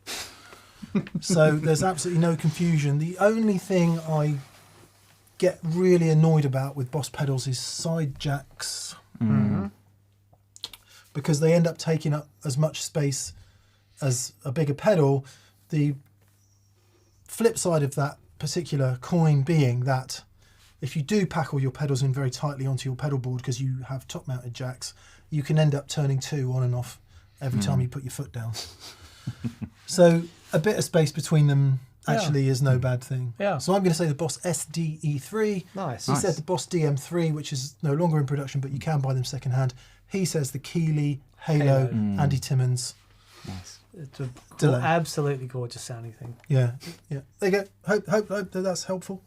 so there's absolutely no confusion. The only thing I get really annoyed about with Boss pedals is side jacks, because they end up taking up as much space as a bigger pedal. The flip side of that particular coin being that if you do pack all your pedals in very tightly onto your pedal board because you have top mounted jacks, you can end up turning 2 on and off every time you put your foot down. So a bit of space between them actually is no bad thing. Yeah. So I'm going to say the Boss SDE3. Nice. He said the Boss DM3, which is no longer in production, but you can buy them second hand. He says the Keeley Halo. Andy Timmons. Nice. It's a absolutely gorgeous sounding thing. Yeah. There you go. Hope that that's helpful.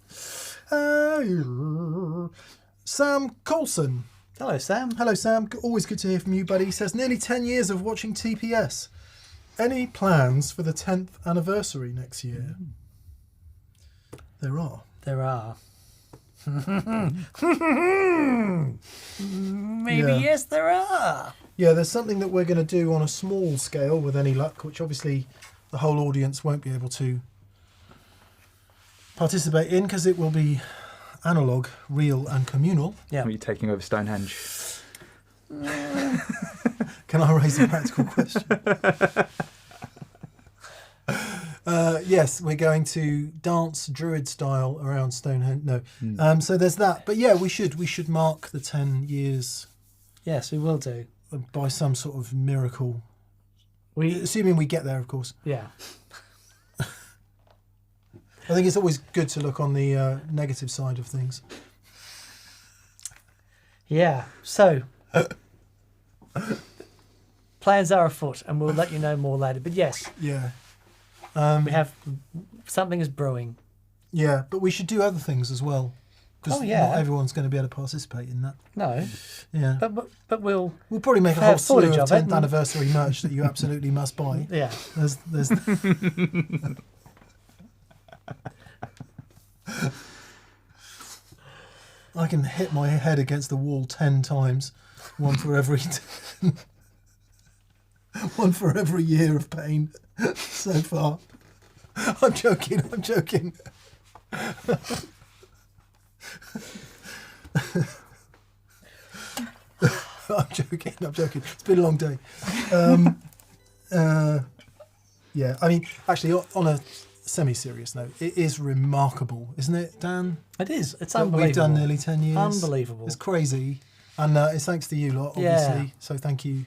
Sam Coulson. Hello, Sam. Hello, Sam. Always good to hear from you, buddy. He says, nearly 10 years of watching TPS. Any plans for the 10th anniversary next year? There are. Maybe yes, there are. Yeah, there's something that we're going to do on a small scale with any luck, which obviously the whole audience won't be able to participate in because it will be analogue, real and communal. Yeah. Are you taking over Stonehenge? Can I raise a practical question? Yes, we're going to dance Druid style around Stonehenge. No, so there's that. But yeah, we should mark the 10 years. Yes, we will do by some sort of miracle. Assuming we get there, of course. Yeah. I think it's always good to look on the negative side of things. Yeah. So plans are afoot, and we'll let you know more later. But yes. Yeah. We have something is brewing. Yeah, but we should do other things as well. Because not everyone's going to be able to participate in that. No. Yeah. But we'll probably make a whole slew of 10th anniversary merch that you absolutely must buy. Yeah. There's I can hit my head against the wall 10 times, one for every year of pain so far. I'm joking. I'm joking. It's been a long day. Yeah, I mean, actually, on a semi-serious note, it is remarkable, isn't it, Dan? It is. It's unbelievable. We've done nearly 10 years. Unbelievable. It's crazy. And it's thanks to you lot, obviously. Yeah. So thank you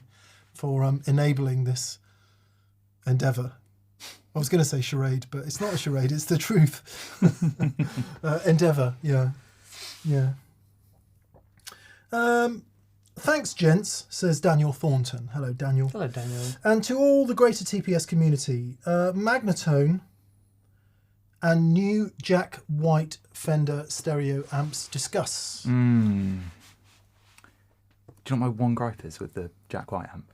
for enabling this endeavour. I was going to say charade, but it's not a charade, it's the truth. Endeavour, yeah. Thanks, gents, says Daniel Thornton. Hello, Daniel. Hello, Daniel. And to all the greater TPS community, Magnatone and new Jack White Fender stereo amps discuss. Do you know what my one gripe is with the Jack White amp?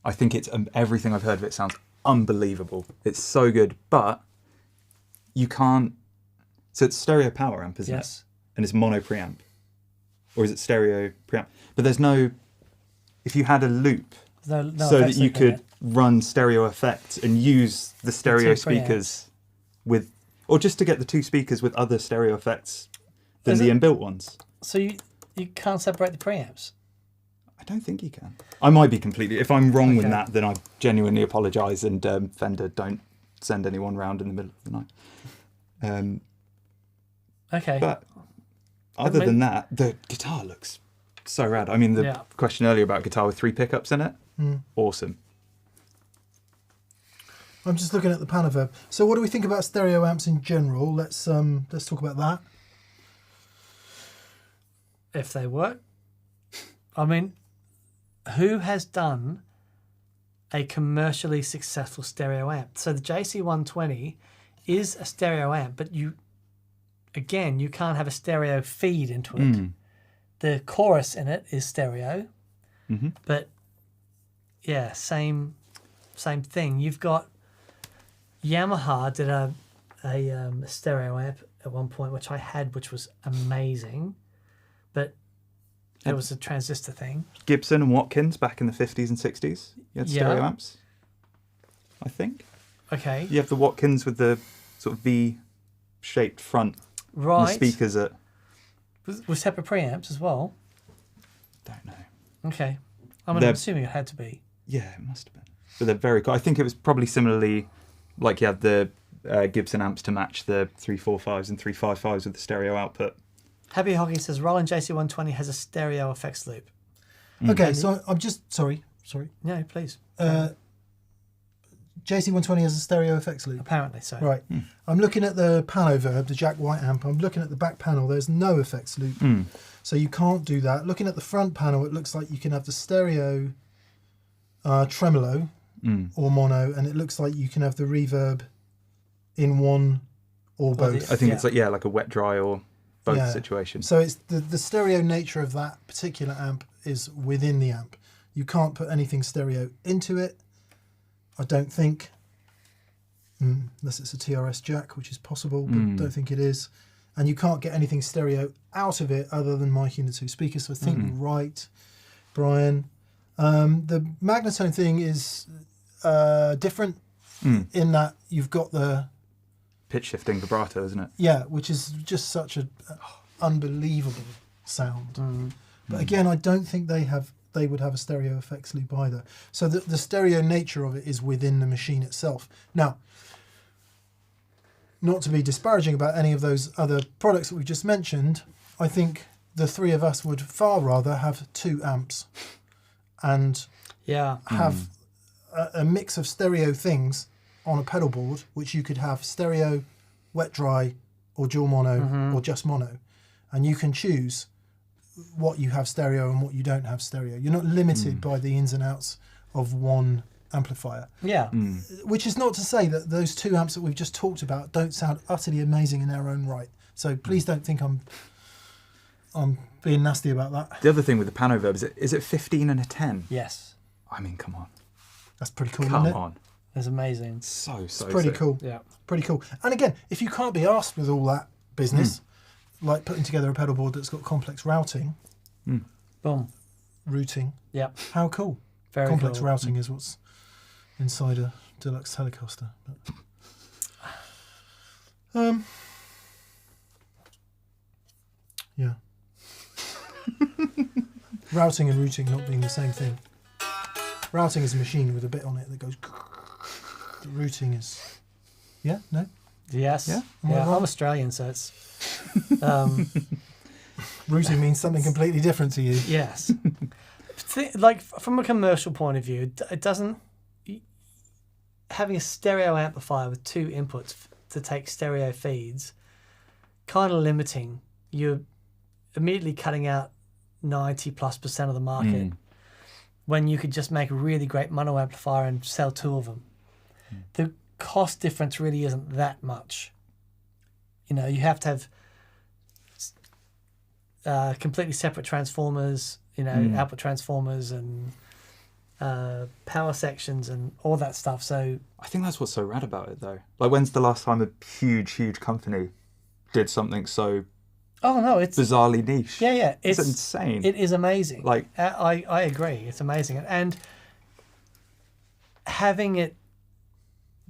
I think it's everything I've heard of it sounds unbelievable. It's so good, but you can't. So it's stereo power amp, isn't it? And it's mono preamp, or is it stereo preamp? But there's no. If you had a loop, so that you could run stereo effects and use the stereo speakers with, or just to get the two speakers with other stereo effects than the inbuilt ones. So you can't separate the preamps. I don't think you can. I might be completely... If I'm wrong with that, then I genuinely apologise, and Fender, don't send anyone round in the middle of the night. Okay. But other than that, the guitar looks so rad. I mean, the question earlier about guitar with 3 pickups in it, awesome. I'm just looking at the Panaverb. So what do we think about stereo amps in general? Let's talk about that. If they work. I mean... Who has done a commercially successful stereo amp? So the JC120 is a stereo amp, but you can't have a stereo feed into it. The chorus in it is stereo, but yeah, same thing. You've got Yamaha did a stereo amp at one point, which I had, which was amazing, but it was a transistor thing. Gibson and Watkins back in the 50s and 60s. You had stereo amps, I think. Okay. You have the Watkins with the sort of V-shaped front. Right. And the speakers at... With separate preamps as well? Don't know. Okay. I'm assuming it had to be. Yeah, it must have been. But they're very cool. I think it was probably similarly, like you had the Gibson amps to match the 345s and 355s with the stereo output. Happy Hockey says Roland JC120 has a stereo effects loop. Okay, so I'm just... Sorry. No, please. JC120 has a stereo effects loop? Apparently so. Right. I'm looking at the Panoverb, the Jack White amp. I'm looking at the back panel. There's no effects loop. So you can't do that. Looking at the front panel, it looks like you can have the stereo tremolo or mono, and it looks like you can have the reverb in one or both. I think it's like a wet dry or both situation. So it's the stereo nature of that particular amp is within the amp. You can't put anything stereo into it, I don't think, unless it's a TRS jack, which is possible, but don't think it is. And you can't get anything stereo out of it other than miking the two speakers. So I think you're right, Brian. The Magnatone thing is different in that you've got the pitch shifting vibrato, isn't it? Yeah, which is just such an unbelievable sound. But again, I don't think they would have a stereo effects loop either. So the stereo nature of it is within the machine itself. Now, not to be disparaging about any of those other products that we've just mentioned, I think the three of us would far rather have 2 amps and have a mix of stereo things on a pedal board, which you could have stereo, wet dry, or dual mono, or just mono. And you can choose what you have stereo and what you don't have stereo. You're not limited by the ins and outs of one amplifier. Yeah. Which is not to say that those 2 amps that we've just talked about don't sound utterly amazing in their own right. So please don't think I'm being nasty about that. The other thing with the Panoverb is it 15 and a 10? Yes. I mean, come on. That's pretty cool, Come isn't it? on. It's amazing. So Pretty cool. Yeah. Pretty cool. And again, if you can't be asked with all that business, like putting together a pedal board that's got complex routing, routing, how cool. Very complex cool. routing is what's inside a deluxe Telecaster. But, yeah. Routing and routing not being the same thing. Routing is a machine with a bit on it that goes. The routing is. Yeah? No? Yes. Yeah? I'm Australian, so it's. Routing means something completely different to you. Yes. Like, from a commercial point of view, it doesn't. Having a stereo amplifier with 2 inputs to take stereo feeds, kind of limiting. You're immediately cutting out 90+% of the market when you could just make a really great mono amplifier and sell 2 of them. The cost difference really isn't that much. You know, you have to have completely separate transformers, output transformers and power sections and all that stuff. So I think that's what's so rad about it, though. Like, when's the last time a huge company did something so it's bizarrely niche? Yeah, it's insane. It is amazing. Like, I agree, it's amazing, and having it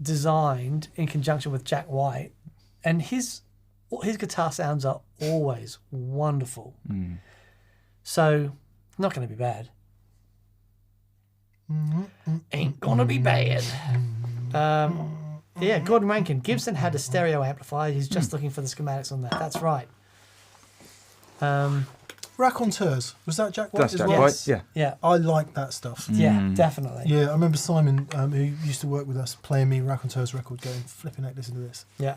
designed in conjunction with Jack White, and his guitar sounds are always wonderful. So not going to be bad. Ain't gonna be bad. Gordon Rankin. Gibson had a stereo amplifier. He's just looking for the schematics on that. That's right. Raconteurs. Was that Jack White that's as Jack well? White, yeah. Yeah. I like that stuff. Yeah, definitely. Yeah, I remember Simon, who used to work with us, playing me Raconteurs record, going, flipping out, listen to this. Yeah.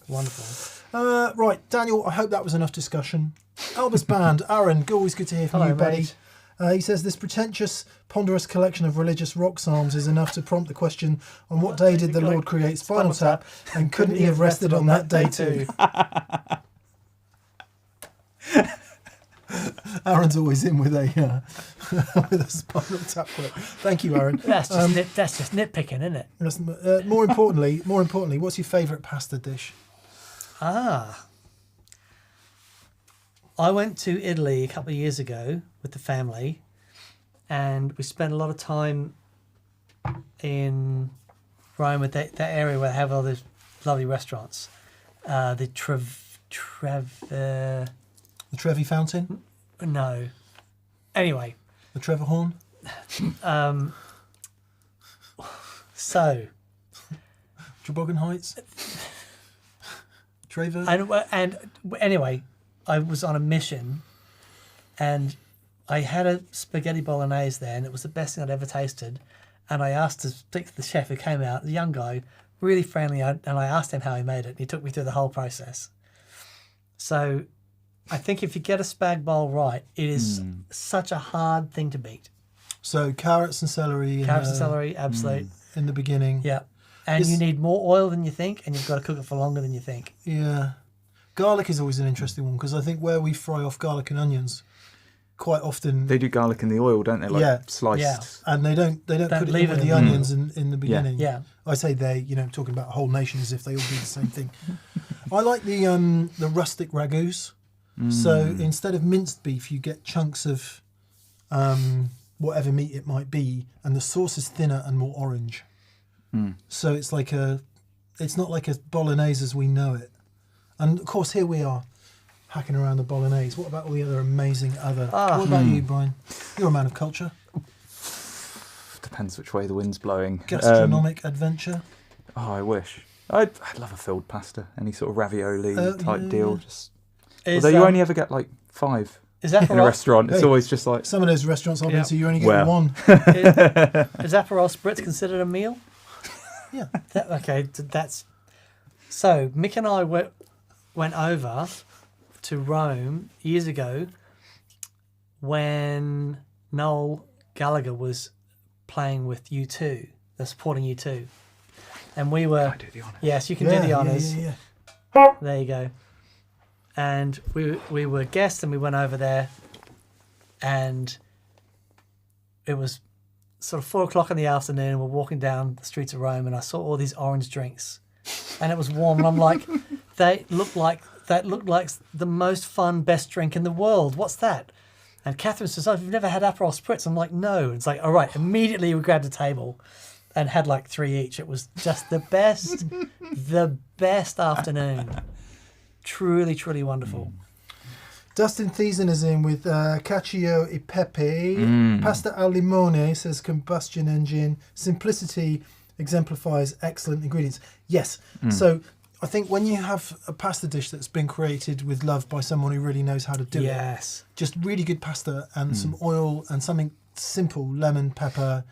Wonderful. Right, Daniel, I hope that was enough discussion. Albus Band, Aaron, always good to hear from Hello, you, buddy. mate. He says this pretentious, ponderous collection of religious rock psalms is enough to prompt the question, on what day did the Lord create Spinal Tap, and couldn't he have rested on that day too? Aaron's always in with a Spinal Tap quote. Thank you, Aaron. That's just nitpicking, isn't it? More importantly, what's your favourite pasta dish? I went to Italy a couple of years ago with the family, and we spent a lot of time in Rome with that area where they have all those lovely restaurants. The The Trevi Fountain? No. Anyway. The Trevor Horn? So. Toboggan Heights? Trevor? And anyway, I was on a mission, and I had a spaghetti bolognese there, and it was the best thing I'd ever tasted. And I asked to speak to the chef who came out, the young guy, really friendly, and I asked him how he made it, and he took me through the whole process. So I think if you get a spag bowl right, it is such a hard thing to beat. So carrots and celery. Absolute. In the beginning. Yeah. And you need more oil than you think, and you've got to cook it for longer than you think. Yeah. Garlic is always an interesting one because I think where we fry off garlic and onions, quite often they do garlic in the oil, don't they? Like sliced. Yeah. And they don't put it in with the onions in the beginning. Yeah. I say they, talking about a whole nation as if they all do the same thing. I like the rustic ragus. So instead of minced beef, you get chunks of whatever meat it might be, and the sauce is thinner and more orange. So it's not like a bolognese as we know it. And of course, here we are hacking around the bolognese. What about all the other amazing what about you, Brian? You're a man of culture. Depends which way the wind's blowing. Gastronomic adventure. Oh, I wish. I'd love a filled pasta, any sort of ravioli type deal. Although you only ever get like 5 in a restaurant. It's always just like... Some of those restaurants I've been to, you only get 1. Is Aperol Spritz considered a meal? Yeah. That's... So, Mick and I went over to Rome years ago when Noel Gallagher was playing with U2. They're supporting U2. And we were... I do the honours. Yes, you can do the honours. Yeah. There you go. And we were guests and we went over there and it was sort of 4:00 in the afternoon. We're walking down the streets of Rome and I saw all these orange drinks and it was warm and I'm like, that looked like the most fun, best drink in the world. What's that? And Catherine says, oh, you've never had Aperol Spritz? I'm like, no. It's like, all right. Immediately we grabbed a table and had like 3 each. It was just the best afternoon. Truly, truly wonderful. Dustin Thiessen is in with cacio e pepe. Pasta al limone says combustion engine. Simplicity exemplifies excellent ingredients. Yes. So I think when you have a pasta dish that's been created with love by someone who really knows how to do it, just really good pasta and some oil and something simple, lemon, pepper,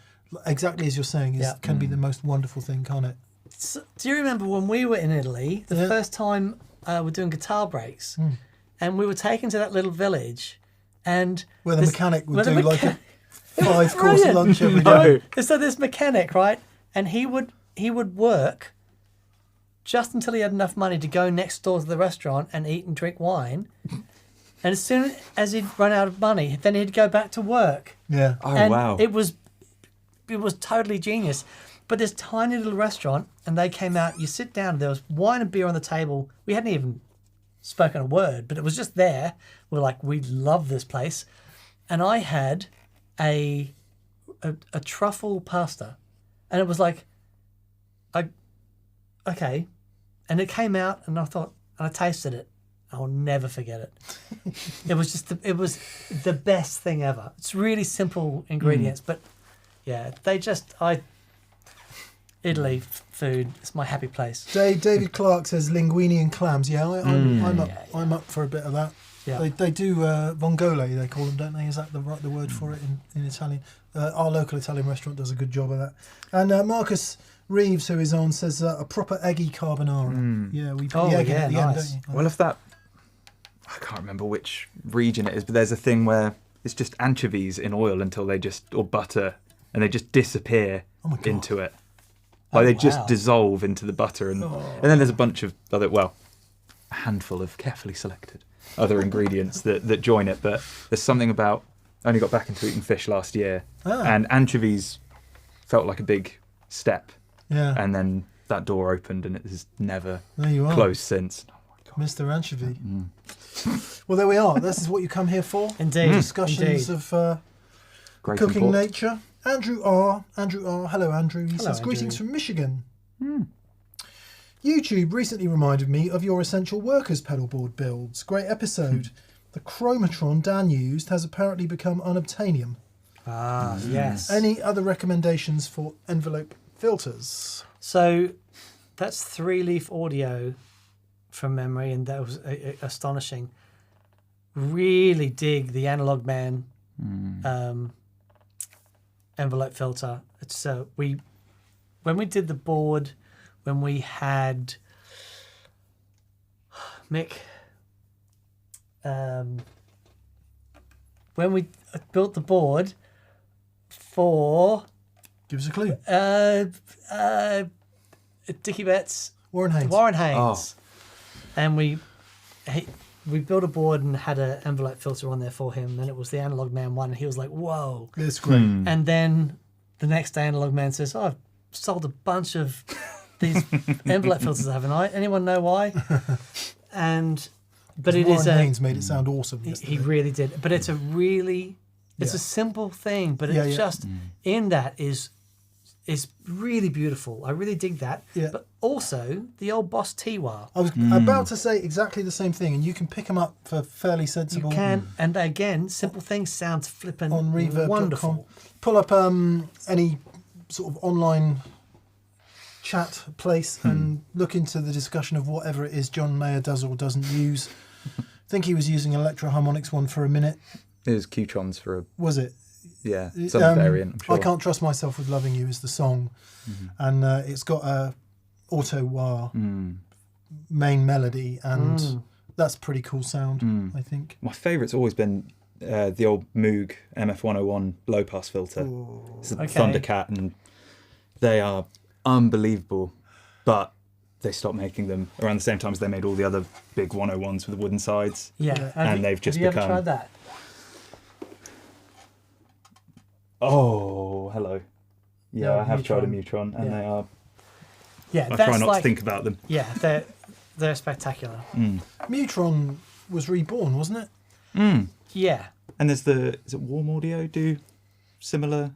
exactly as you're saying, can be the most wonderful thing, can't it? So, do you remember when we were in Italy, the first time we're doing guitar breaks, and we were taken to that little village, and where the mechanic would do like a 5-course lunch every day. So this mechanic, right, and he would work just until he had enough money to go next door to the restaurant and eat and drink wine, and as soon as he'd run out of money, then he'd go back to work. Yeah. Oh, and wow. It was totally genius. But this tiny little restaurant, and they came out, you sit down, there was wine and beer on the table. We hadn't even spoken a word, but it was just there. We're like, we love this place. And I had a truffle pasta. And it was like, okay. And it came out, and I thought, and I tasted it. I'll never forget it. It was the best thing ever. It's really simple ingredients, but yeah, Italy food is my happy place. David Clark says linguine and clams. Yeah, I'm up for a bit of that. Yeah. They do vongole, they call them, don't they? Is that the word for it in Italian? Our local Italian restaurant does a good job of that. And Marcus Reeves, who is on, says a proper eggy carbonara. Yeah, we put the egg in at the end, don't you? Well, if that... I can't remember which region it is, but there's a thing where it's just anchovies in oil until they or butter, and they just disappear into it. Like they just dissolve into the butter, and then there's a bunch of other, a handful of carefully selected other ingredients that join it. But there's something about, I only got back into eating fish last year, and anchovies felt like a big step. Yeah. And then that door opened, and it has never closed since. Mr. Anchovy. Well, there we are. This is what you come here for. Indeed. Discussions of cooking nature. Andrew R. Hello, Andrew. He says, greetings from Michigan. YouTube recently reminded me of your Essential Workers pedalboard builds. Great episode. The chromatron Dan used has apparently become unobtainium. Yes. Any other recommendations for envelope filters? So that's 3-leaf audio from memory, and that was astonishing. Really dig the Analog Man envelope filter. It's when we did the board, when we had Mick, when we built the board for... Give us a clue. Dickie Betts. Warren Haynes. Oh. And we built a board and had an envelope filter on there for him, and it was the Analog Man one, and he was like, whoa. It's great. And then the next day Analog Man says, I've sold a bunch of these envelope filters, haven't I? Anyone know why? But it Warren is Haynes made it sound awesome. He really did. But it's a really... It's a simple thing, but it's just in that is really beautiful. I really dig that. Yeah. But also the old Boss T-Wah. I was about to say exactly the same thing, and you can pick them up for fairly sensible. You can, and again, simple things sounds flippin' on reverb.com. Wonderful. Pull up any sort of online chat place and look into the discussion of whatever it is John Mayer does or doesn't use. I think he was using Electro Harmonics one for a minute. It was Qtrons for a... Was it? Yeah, some variant, I'm sure. I Can't Trust Myself with Loving You is the song. And it's got a auto-wah main melody, and that's pretty cool sound, I think. My favourite's always been the old Moog MF101 low-pass filter. It's a Thundercat, and they are unbelievable, but they stopped making them around the same time as they made all the other big 101s with the wooden sides. Yeah. And they've just become... Have you ever tried that? Oh, hello. Yeah, No, I have Mutron. tried a Mutron, and they are... Yeah, I try not to think about them. Yeah, they're spectacular. Mutron was reborn, wasn't it? Yeah. And there's is it Warm Audio do similar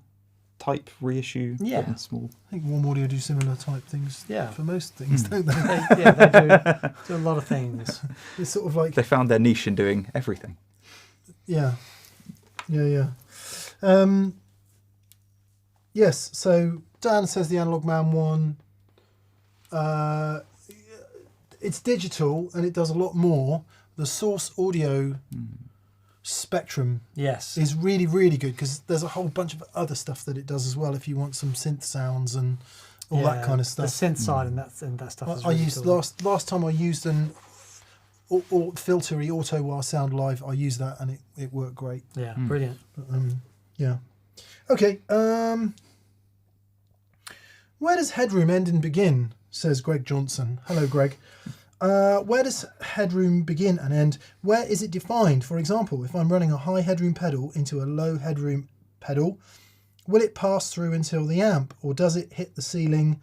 type reissue? Yeah. but in small. I think Warm Audio do similar type things for most things, don't they? They do a lot of things. It's sort of like... They found their niche in doing everything. Yeah. Yes, so Dan says the Analog Man one. It's digital and it does a lot more. The Source Audio spectrum is really, really good, because there's a whole bunch of other stuff that it does as well if you want some synth sounds and all that kind of stuff. The synth side and that stuff is I really used cool. last time I used an filtery auto-wah sound live, I used that and it worked great. Yeah, brilliant. Yeah. Okay. Where does headroom end and begin? Says Greg Johnson. Hello, Greg. Where does headroom begin and end? Where is it defined? For example, if I'm running a high headroom pedal into a low headroom pedal, will it pass through until the amp, or does it hit the ceiling?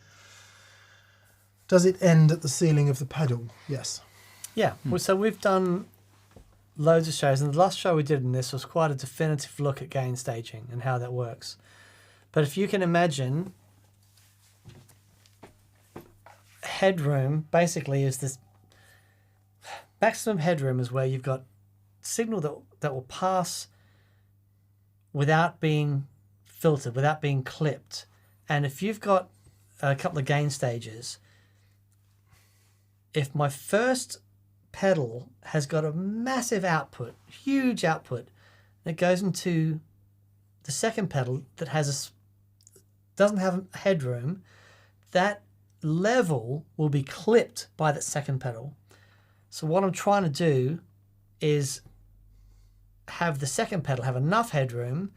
Does it end at the ceiling of the pedal? Yes. Yeah. Well, so we've done loads of shows, and the last show we did in this was quite a definitive look at gain staging and how that works. But if you can imagine, headroom basically is this maximum headroom is where you've got signal that will pass without being filtered, without being clipped. And if you've got a couple of gain stages, if my first pedal has got a massive output, huge output, and it goes into the second pedal that doesn't have headroom, that level will be clipped by that second pedal. So what I'm trying to do is have the second pedal have enough headroom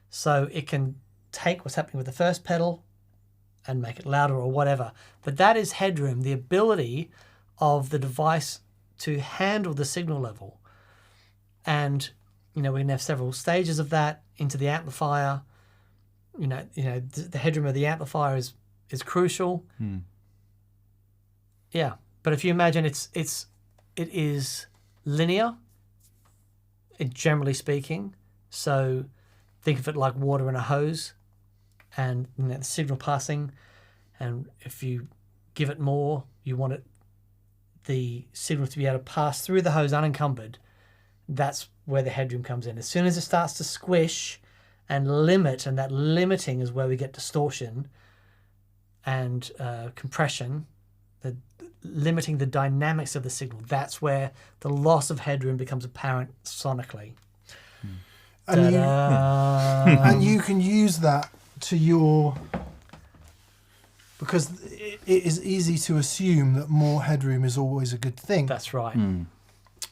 so it can take what's happening with the first pedal and make it louder or whatever. But that is headroom, the ability of the device to handle the signal level. And we can have several stages of that into the amplifier. The headroom of the amplifier is crucial. Yeah, but if you imagine it is linear, generally speaking. So think of it like water in a hose, and the signal passing. And if you give it more, you want the signal to be able to pass through the hose unencumbered. That's where the headroom comes in. As soon as it starts to squish and limit, and that limiting is where we get distortion and compression, limiting the dynamics of the signal. That's where the loss of headroom becomes apparent sonically. And you can use that to your... Because it is easy to assume that more headroom is always a good thing. That's right. And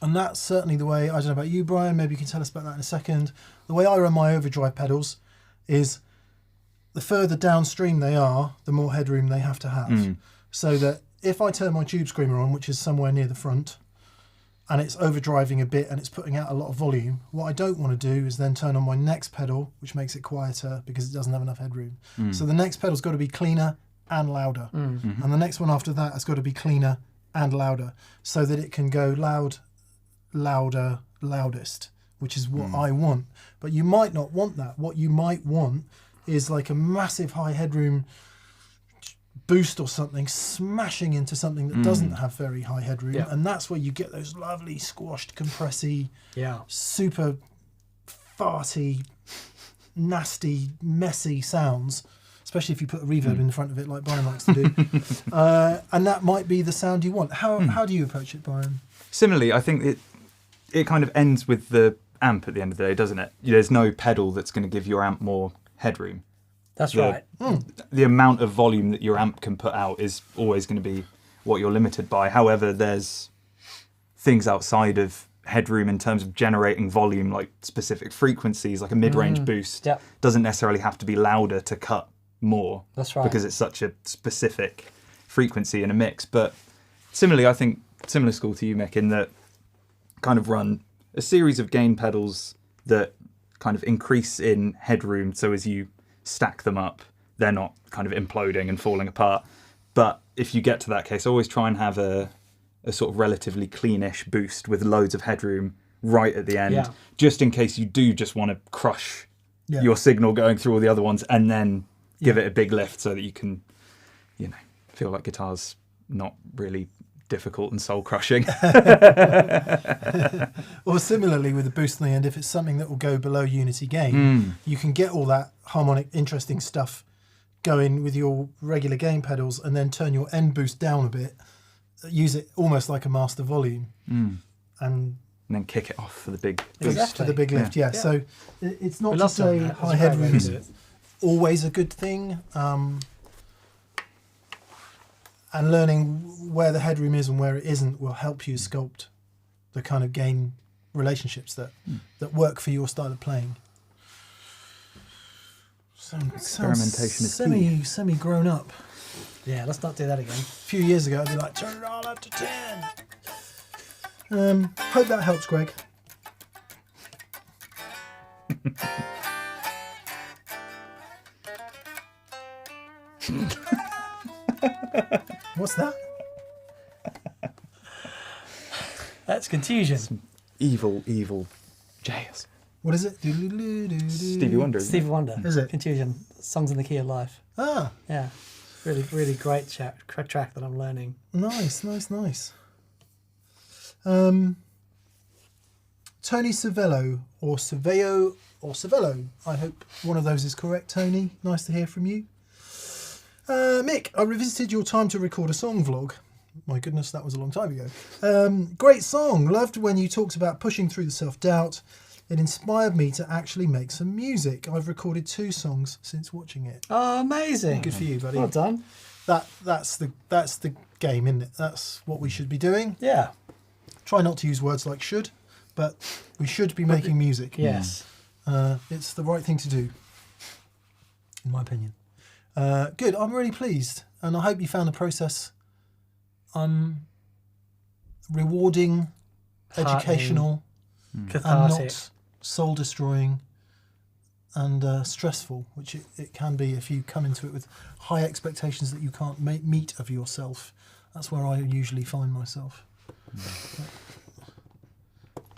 that's certainly the way, I don't know about you, Brian, maybe you can tell us about that in a second. The way I run my overdrive pedals is the further downstream they are, the more headroom they have to have. So that if I turn my tube screamer on, which is somewhere near the front, and it's overdriving a bit and it's putting out a lot of volume, what I don't want to do is then turn on my next pedal, which makes it quieter because it doesn't have enough headroom. So the next pedal's got to be cleaner and louder. And the next one after that has got to be cleaner and louder, so that it can go loud, louder, loudest, which is what I want. But you might not want that. What you might want is like a massive high headroom boost or something smashing into something that doesn't have very high headroom, and that's where you get those lovely squashed, compressy, super farty, nasty, messy sounds, especially if you put a reverb in the front of it like Brian likes to do. And that might be the sound you want. How do you approach it, Brian? Similarly, I think it kind of ends with the amp at the end of the day, doesn't it? There's no pedal that's going to give your amp more headroom. That's right. The amount of volume that your amp can put out is always going to be what you're limited by. However, there's things outside of headroom in terms of generating volume, like specific frequencies, like a mid-range boost. Doesn't necessarily have to be louder to cut more. That's right. Because it's such a specific frequency in a mix. But similarly, I think, similar school to you, Mick, in that kind of run a series of gain pedals that kind of increase in headroom, so as you stack them up, they're not kind of imploding and falling apart. But if you get to that case, always try and have a sort of relatively cleanish boost with loads of headroom right at the end, just in case you do just want to crush your signal going through all the other ones, and then give it a big lift so that you can, feel like guitar's not really difficult and soul crushing. Or similarly with the boost on the end, if it's something that will go below unity gain, you can get all that harmonic interesting stuff going with your regular gain pedals, and then turn your end boost down a bit, use it almost like a master volume, and then kick it off for the big boost, for the big lift. So it's not to say high headroom is always a good thing, and learning where the headroom is and where it isn't will help you sculpt the kind of gain relationships that work for your style of playing. Experimentation is key. Semi grown up. Yeah, let's not do that again. A few years ago, I'd be like, turn it all up to 10. Hope that helps, Greg. What's that? That's contusion. Some evil jazz. What is it? Stevie Wonder. Stevie Wonder. Is it? Contusion. Songs in the Key of Life. Ah. Yeah. Really, really great track that I'm learning. Nice. Tony Cervello, or Cervello, or Cervello. I hope one of those is correct, Tony. Nice to hear from you. Mick, I revisited your Time to Record a Song vlog. My goodness, that was a long time ago. Great song. Loved when you talked about pushing through the self-doubt. It inspired me to actually make some music. I've recorded 2 songs since watching it. Oh, amazing. Good for you, buddy. Well done. That's the game, isn't it? That's what we should be doing. Yeah. Try not to use words like should, but we should be making music. Yes. It's the right thing to do, in my opinion. Good. I'm really pleased, and I hope you found the process rewarding, educational, cathartic, and not soul-destroying and stressful, which it can be if you come into it with high expectations that you can't meet of yourself. That's where I usually find myself.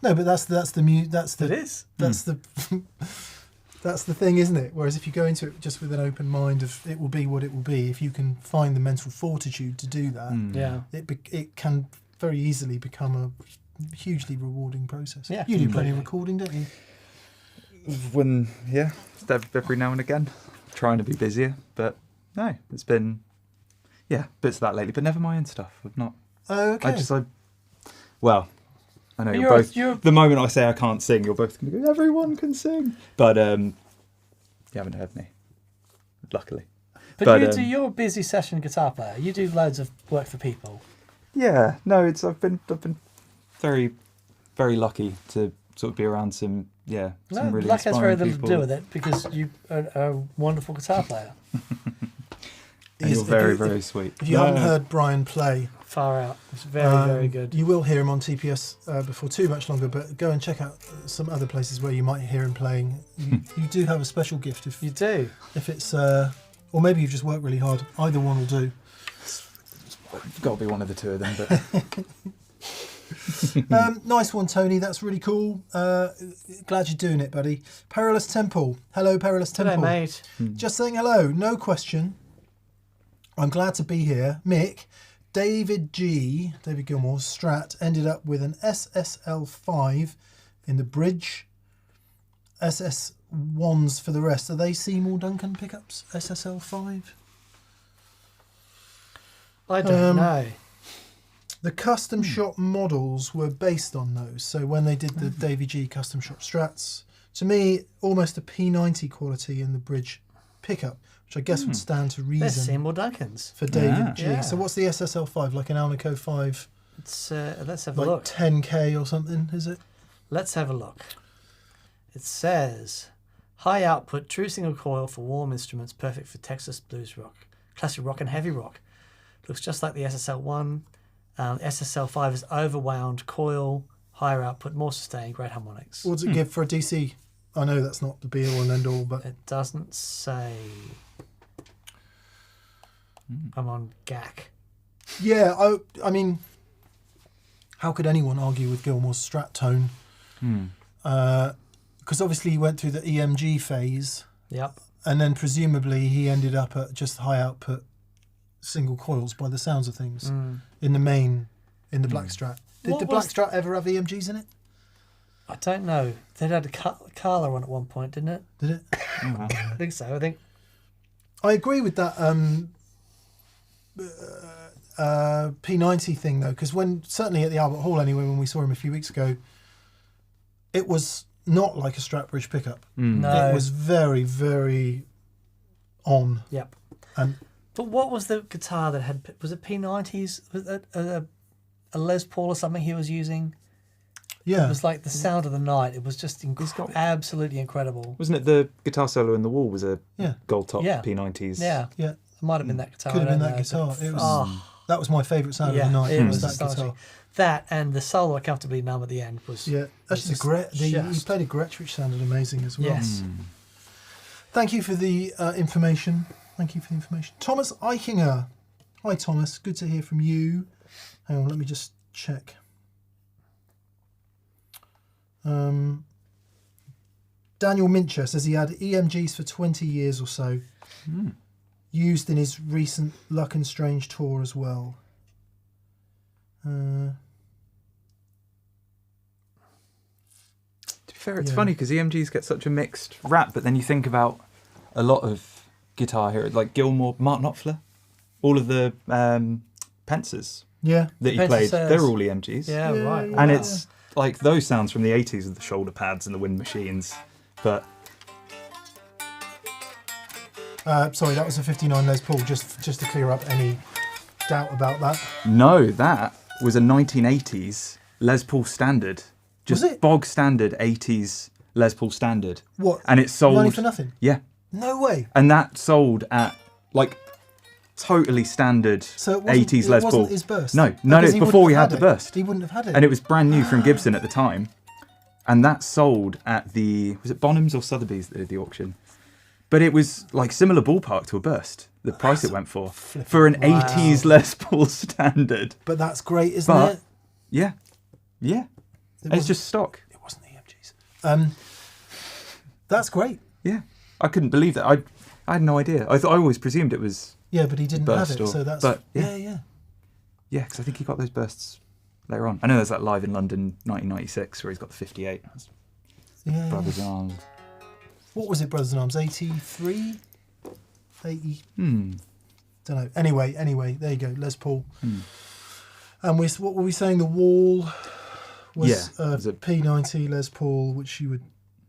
No, but that's the thing, isn't it? Whereas if you go into it just with an open mind of it will be what it will be, if you can find the mental fortitude to do that, it can very easily become a hugely rewarding process. Yeah, you do plenty of recording, don't you? Every now and again, trying to be busier, but no, it's been bits of that lately, but never my own stuff. I've not. Oh, okay. I know you're both. The moment I say I can't sing, you're both going to go, everyone can sing. But you haven't heard me, luckily. But you're a busy session guitar player. You do loads of work for people. Yeah, no, I've been very, very lucky to sort of be around some yeah, No, some really luck has inspiring very little people. to do with it because you are a wonderful guitar player. And you're very sweet. If you haven't heard Brian play, Far out. It's very good. You will hear him on TPS before too much longer, but go and check out some other places where you might hear him playing. You do have a special gift if You do. if it's or maybe you've just worked really hard. Either one will do. It's got to be one of the two of them. But Nice one, Tony. That's really cool. Glad you're doing it, buddy. Perilous Temple. Hello, Perilous Temple. Hello, mate. Just saying hello. No question. I'm glad to be here. Mick, David Gilmore's Strat ended up with an SSL5 in the bridge. SS1s for the rest. Are they Seymour Duncan pickups? SSL5? I don't know. The custom shop models were based on those. So when they did the Davy G custom shop Strats, to me, almost a P90 quality in the bridge pickup, which I guess would stand to They're reason Seymour Duncans. for David G. Yeah. So what's the SSL5? Like an Alnico 5? Let's have a Like look. 10K or something, is it? Let's have a look. It says, high output, true single coil for warm instruments, perfect for Texas blues rock, classic rock and heavy rock. Looks just like the SSL1. SSL5 is overwound coil, higher output, more sustained, great harmonics. What does it give for a DC? I know that's not the be all and end all, but It doesn't say. I'm on GAC. yeah, I mean, how could anyone argue with Gilmore's Strat tone? Because obviously he went through the EMG phase, Yep. and then presumably he ended up at just high output single coils by the sounds of things in the main, in the Black Strat. Did What the was- Black Strat ever have EMGs in it? I don't know. They had a Carla on at one point, didn't it? Did it? I think so. I think. I agree with that P90 thing though, because certainly at the Albert Hall anyway, when we saw him a few weeks ago, it was not like a Strat bridge pickup. No. It was very, very on. Yep. And But what was the guitar that had? Was it P90s? Was it a Les Paul or something he was using? yeah, It was like the sound of the night. It was just absolutely incredible. wasn't it the guitar solo in the wall was a yeah, gold top Yeah. P90s? Yeah, yeah. it might have been that guitar. Could have I been don't that know, guitar. but- It was that was my favourite sound of the night. it was was that astonishing. guitar. That and the solo comfortably numb at the end was. Yeah, that's the just- Gretsch. He just- played a Gretsch which sounded amazing as well. Yes. Thank you for the information. Thank you for the information. Thomas Eichinger. Hi, Thomas. Good to hear from you. Hang on, let me just check. Daniel Mincher says he had EMGs for 20 years or so. Used in his recent Luck and Strange tour as well. To be fair, it's Yeah. funny because EMGs get such a mixed rap, but then you think about a lot of guitar heroes like Gilmore, Mark Knopfler, all of the Pences Yeah. that he Pences, played, they're all EMGs. Yeah, Yeah, right. yeah. And wow. it's like those sounds from the 80s with the shoulder pads and the wind machines. But Sorry, that was a 59 Les Paul, just to clear up any doubt about that. no, that was a 1980s Les Paul standard. Just Was it? bog standard 80s Les Paul standard. What? And it sold. Money for nothing? Yeah. No way. And that sold at like totally standard So it wasn't, 80s it Les wasn't Paul. his burst? No, Because it's he before wouldn't we have had the it. burst. He wouldn't have had it. And it was brand new from Gibson at the time. And that sold at was it Bonhams or Sotheby's that did the auction? But it was like similar ballpark to a burst, the price it went for an 80s Les Paul standard. But that's great, isn't But it? yeah, yeah. And it's wasn't- just stock. It wasn't the EMGs. That's great. Yeah. I couldn't believe that. I had no idea. I always presumed it was, Yeah, but he didn't have Burst it, or- so that's... but, yeah, yeah. yeah, because I think he got those bursts later on. I know there's that Live in London 1996 where he's got the 58. That's Yeah. Brothers in Arms. What was it, Brothers in Arms? 83? 80? Hmm. Don't know. Anyway, there you go, Les Paul. And what were we saying? The Wall was Yeah, it was a- P90 Les Paul, which you would,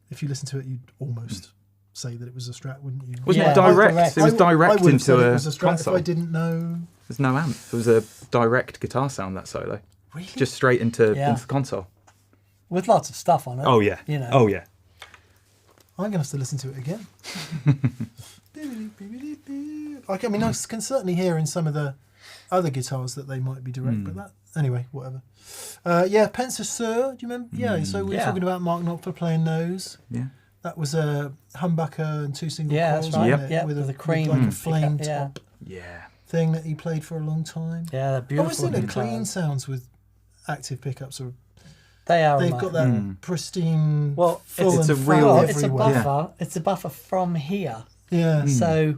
if you listen to it, you'd almost say that it was a Strat, wouldn't you? Wasn't Yeah, it direct? direct. It was I direct would have said into it a was a Strat console. if I didn't know. There's no amp. It was a direct guitar sound, that solo. Really? Just straight into Yeah. the console. With lots of stuff on it. Oh, yeah. You know. Oh, yeah. I'm going to have to listen to it again. I can certainly hear in some of the other guitars that they might be direct, but that anyway, whatever. Pensa Sur, do you remember? Yeah, so we were talking about Mark Knopfler playing those. Yeah. That was a humbucker and 2 single coils, that's right. wasn't it? With a cream, like a flame top thing that he played for a long time. Yeah, they're beautiful. I was thinking clean sounds with active pickups are. They've got that pristine. Well, it's a everywhere. buffer. It's a buffer from here. Yeah. So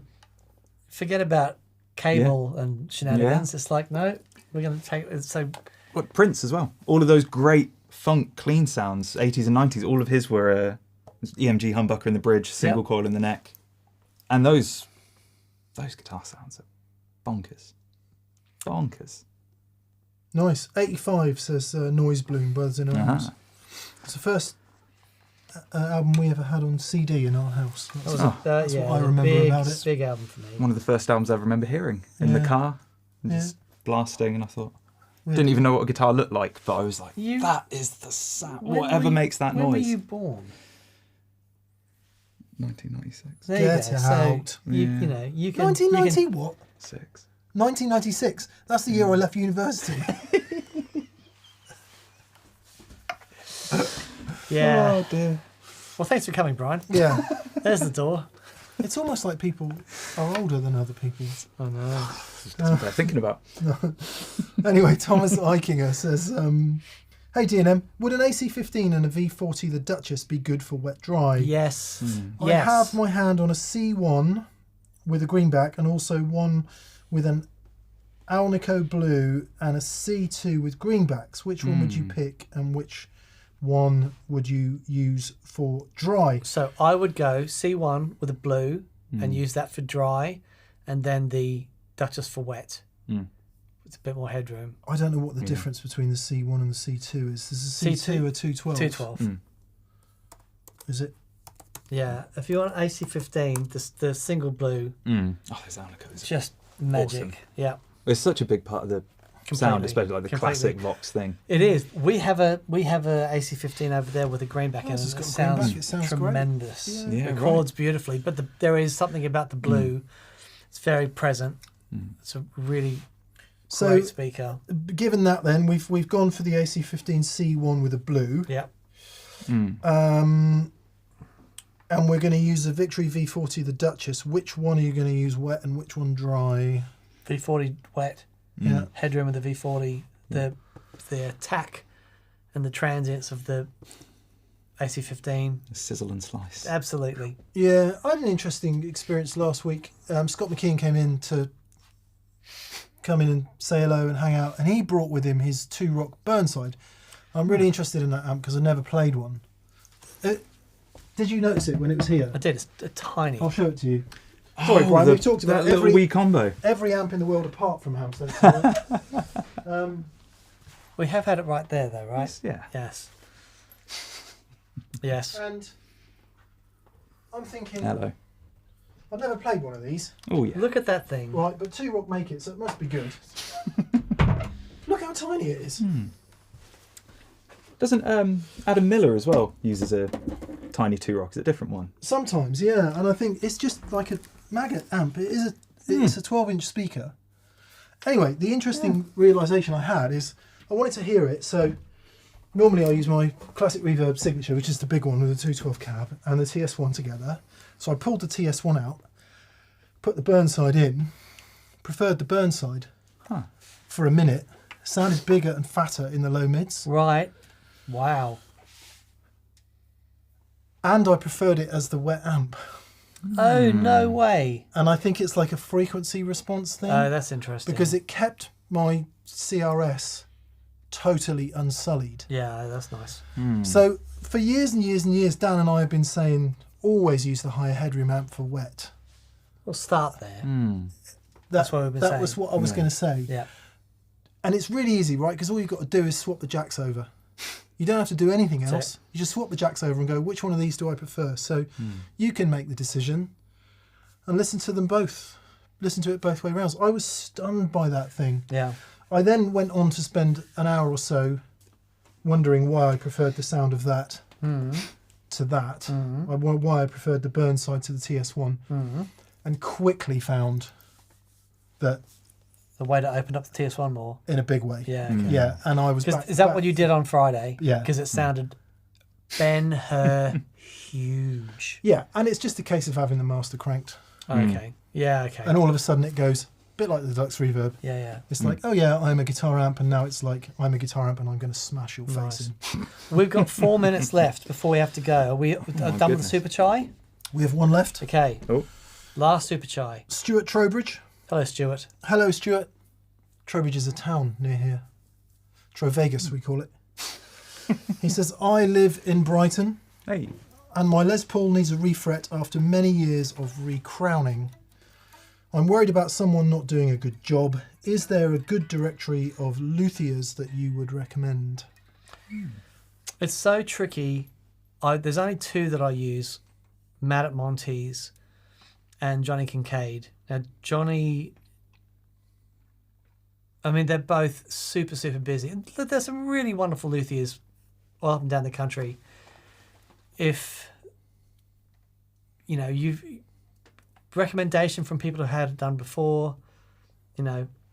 forget about cable and shenanigans. It's like, no, we're going to take it. So Prince as well. All of those great funk clean sounds, 80s and 90s. All of his were EMG humbucker in the bridge, single coil in the neck, and those guitar sounds are bonkers. Nice. 85 says Noise Bloom, Brothers in Arms. It's the first album we ever had on CD in our house. That's what I remember about it. Big album for me. One of the first albums I ever remember hearing in the car, and just blasting, and I thought, didn't even know what a guitar looked like, but I was like, that is the sound. Whatever makes that noise. When were you born? 1996. There Get you go. out. So you know, you can. 1990 what? 6. 1996. That's the year I left university. Yeah. Oh dear. Well, thanks for coming, Brian. Yeah. There's the door. It's almost like people are older than other people. I know. That's what I'm thinking about. Anyway, Thomas Eichinger says, hey DNM, would an AC15 and a V40 the Duchess be good for wet dry? Yes. I have my hand on a C1 with a greenback and also one with an Alnico blue and a C2 with greenbacks. Which one would you pick and which one would you use for dry? So I would go C1 with a blue and use that for dry, and then the Duchess for wet. It's a bit more headroom. I don't know what the difference between the C1 and the C2 is. Is the C2 a 212? 212. Is it? Yeah. If you want AC15, the single blue, Oh, those Alnicos. just magic. Awesome. Yeah. It's such a big part of the sound, especially like the classic Vox thing. It is. We have a AC15 over there with a greenback in it. It's It got a sounds greenback. It sounds tremendous. great. It records beautifully, but there is something about the blue. It's very present. It's a really great speaker. Given that, then we've gone for the AC15 C1 with a blue. Yeah. And we're going to use the Victory V40 the Duchess. Which one are you going to use wet and which one dry? V40 wet. Yeah. Headroom of the V40. The attack and the transients of the AC15. Sizzle and slice. Absolutely. Yeah, I had an interesting experience last week. Scott McKeon came in and say hello and hang out, and he brought with him his 2-Rock Burnside. I'm really interested in that amp because I never played one. Did you notice it when it was here? I did. It's tiny. I'll show it to you. Sorry, Brian, we've talked about that little wee combo. Every amp in the world apart from Hamstead. We have had it right there, though, right? Yeah. Yes. Yes. And I'm thinking, Hello. I've never played one of these. Oh yeah. Look at that thing. Right, but 2-Rock make it, so it must be good. Look how tiny it is. Doesn't Adam Miller as well uses a tiny 2-Rock? Is it a different one? Sometimes, yeah. And I think it's just like a maggot amp. It's a 12-inch speaker. Anyway, the interesting realisation I had is I wanted to hear it, so normally I use my classic reverb signature, which is the big one with the 212 cab, and the TS1 together. So I pulled the TS1 out, put the Burnside in, preferred the Burnside for a minute. Sounded bigger and fatter in the low mids. Right. Wow. And I preferred it as the wet amp. Oh, no way. And I think it's like a frequency response thing. Oh, that's interesting. Because it kept my CRS totally unsullied. Yeah, that's nice. So for years and years and years, Dan and I have been saying, always use the higher headroom amp for wet. We'll start there. That's what we've been saying. That was what I was going to say. Yeah. And it's really easy, right? Because all you've got to do is swap the jacks over. You don't have to do anything else. You just swap the jacks over and go, which one of these do I prefer? So you can make the decision and listen to them both. Listen to it both way round. I was stunned by that thing. Yeah. I then went on to spend an hour or so wondering why I preferred the sound of that to that, why I preferred the Burnside to the TS1, and quickly found that the way to open up the TS1 more in a big way. Yeah, okay. Yeah, and I was. Is that what you did on Friday? Yeah, because it sounded huge. Yeah, and it's just a case of having the master cranked. Okay. Yeah. Okay. And all of a sudden it goes a bit like the Deluxe Reverb. Yeah. It's like, oh yeah, I'm a guitar amp, and now it's like I'm a guitar amp, and I'm going to smash your face in. We've got 4 minutes left before we have to go. Are we done with the Super Chai? We have one left. Okay. Oh. Last Super Chai. Stuart Trowbridge. Hello, Stuart. Hello, Stuart. Trowbridge is a town near here. Trovegas, we call it. He says, I live in Brighton. Hey. And my Les Paul needs a refret after many years of recrowning. I'm worried about someone not doing a good job. Is there a good directory of luthiers that you would recommend? It's so tricky. There's only two that I use, Matt at Monty's and Johnny Kincaid. Now, Johnny, I mean, they're both super, super busy. There's some really wonderful luthiers all up and down the country. If, you've recommendation from people who had it done before,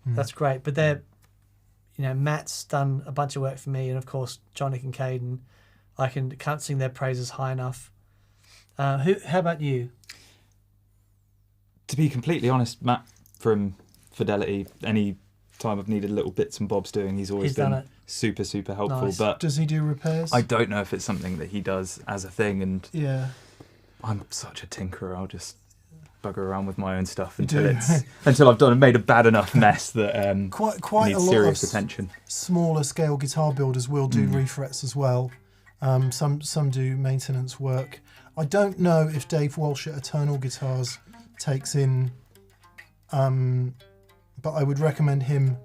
that's great. But they're, Matt's done a bunch of work for me, and of course Johnny Kincaid, and I can't sing their praises high enough. How about you? To be completely honest, Matt from Fidelity, any time I've needed little bits and bobs doing, he's always been super, super helpful. Nice. But does he do repairs? I don't know if it's something that he does as a thing, and yeah, I'm such a tinkerer. I'll just bugger around with my own stuff until I've made a bad enough mess that quite needs a lot serious of attention. Smaller scale guitar builders will do refrets as well. Some do maintenance work. I don't know if Dave Walsh at Eternal Guitars takes in, but I would recommend him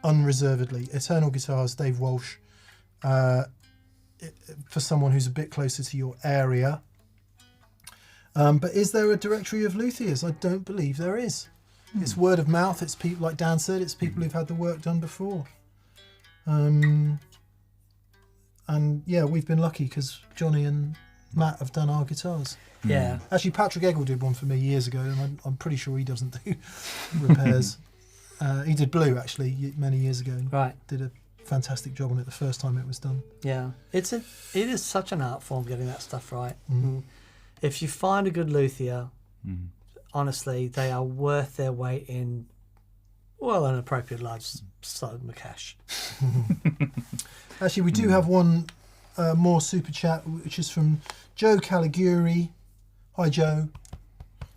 unreservedly. Eternal Guitars, Dave Walsh, for someone who's a bit closer to your area. But is there a directory of luthiers? I don't believe there is. It's word of mouth. It's people, like Dan said, it's people who've had the work done before. And yeah, we've been lucky because Johnny and Matt have done our guitars. Yeah. Actually, Patrick Eggle did one for me years ago, and I'm pretty sure he doesn't do repairs. He did Blue, actually, many years ago. Right. Did a fantastic job on it the first time it was done. Yeah. It is such an art form getting that stuff right. Mm-hmm. If you find a good luthier, honestly, they are worth their weight in, an appropriate large sum of cash. Actually, we do have one more super chat, which is from Joe Caliguri. Hi, Joe.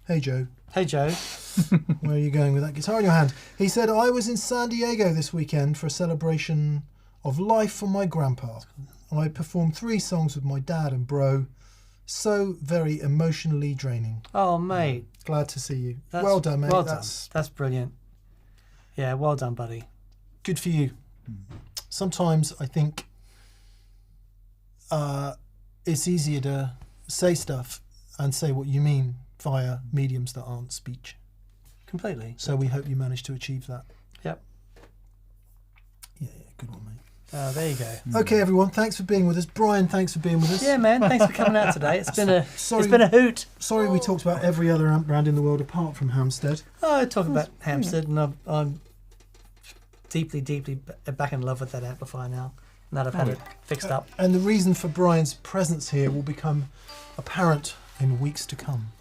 Hey, Joe. Hey, Joe. Where are you going with that guitar in your hand? He said, I was in San Diego this weekend for a celebration of life for my grandpa. I performed 3 songs with my dad and bro. So very emotionally draining. Oh, mate. Glad to see you. Well done, mate. Well done. That's brilliant. Yeah, well done, buddy. Good for you. Sometimes I think it's easier to say stuff and say what you mean via mediums that aren't speech. Completely. So we hope you managed to achieve that. Yep. Yeah, good one, mate. There you go. Okay, everyone. Thanks for being with us. Brian, thanks for being with us. Yeah, man. Thanks for coming out today. It's been a hoot. Sorry, we talked about every other amp brand in the world apart from Hamstead. I talk about Hamstead, and I'm deeply, deeply back in love with that amplifier now. Now that I've had it fixed up. And the reason for Brian's presence here will become apparent in weeks to come.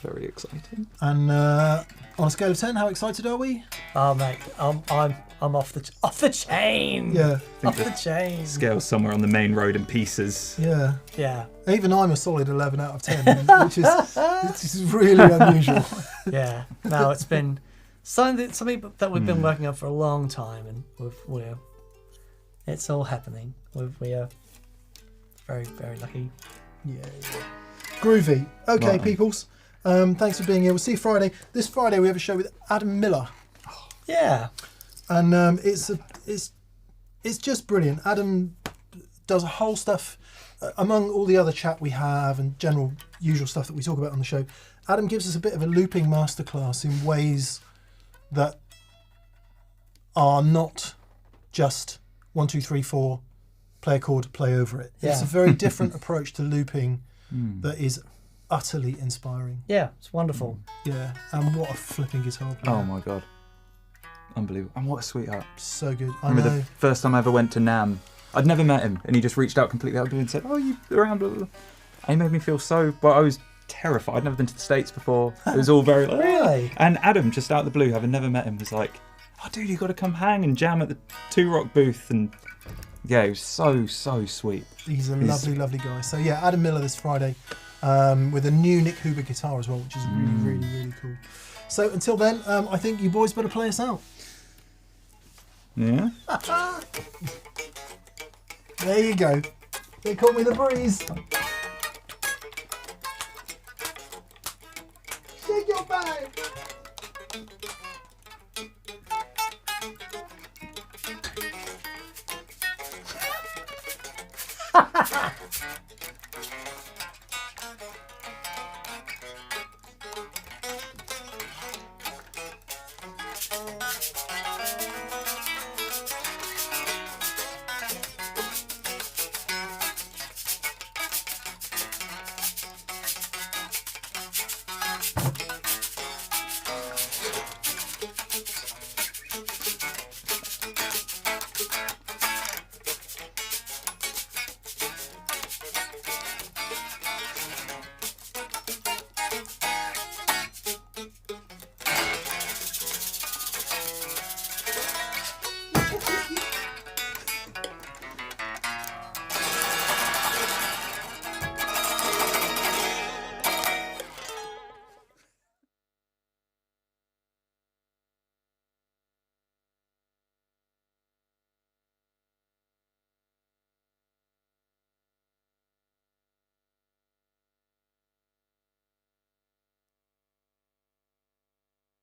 Very exciting. And on a scale of 10, how excited are we? Oh, mate, I'm off the chain. Yeah, off the chain. Scale's somewhere on the main road in pieces. Yeah, yeah. Even I'm a solid 11 out of 10, which is really unusual. Yeah. No, it's been something that we've been working on for a long time, and it's all happening. We are very, very lucky. Yeah. Groovy. Okay, peoples. Thanks for being here. We'll see you Friday. This Friday we have a show with Adam Miller. Yeah. And it's just brilliant. Adam does a whole stuff among all the other chat we have and general usual stuff that we talk about on the show. Adam gives us a bit of a looping masterclass in ways that are not just 1, 2, 3, 4 play a chord, play over it. Yeah. It's a very different approach to looping that is utterly inspiring. Yeah, it's wonderful. Yeah, and what a flipping guitar player. Oh my god. Unbelievable. And what a sweetheart. So good. I remember know. the first time I ever went to NAMM. I'd never met him, and he just reached out completely out of the blue and said, "Oh, you around?" Blah, blah, blah. And he made me feel so. Well, I was terrified. I'd never been to the States before. It was all very like, Really? And Adam, just out of the blue, having never met him, was like, "Oh, dude, you got to come hang and jam at the 2 Rock booth." And yeah, he was so sweet. He's a lovely guy. So yeah, Adam Miller this Friday with a new Nick Huber guitar as well, which is really cool. So until then, I think you boys better play us out. Yeah. There you go. They caught me the breeze. Shake your bag.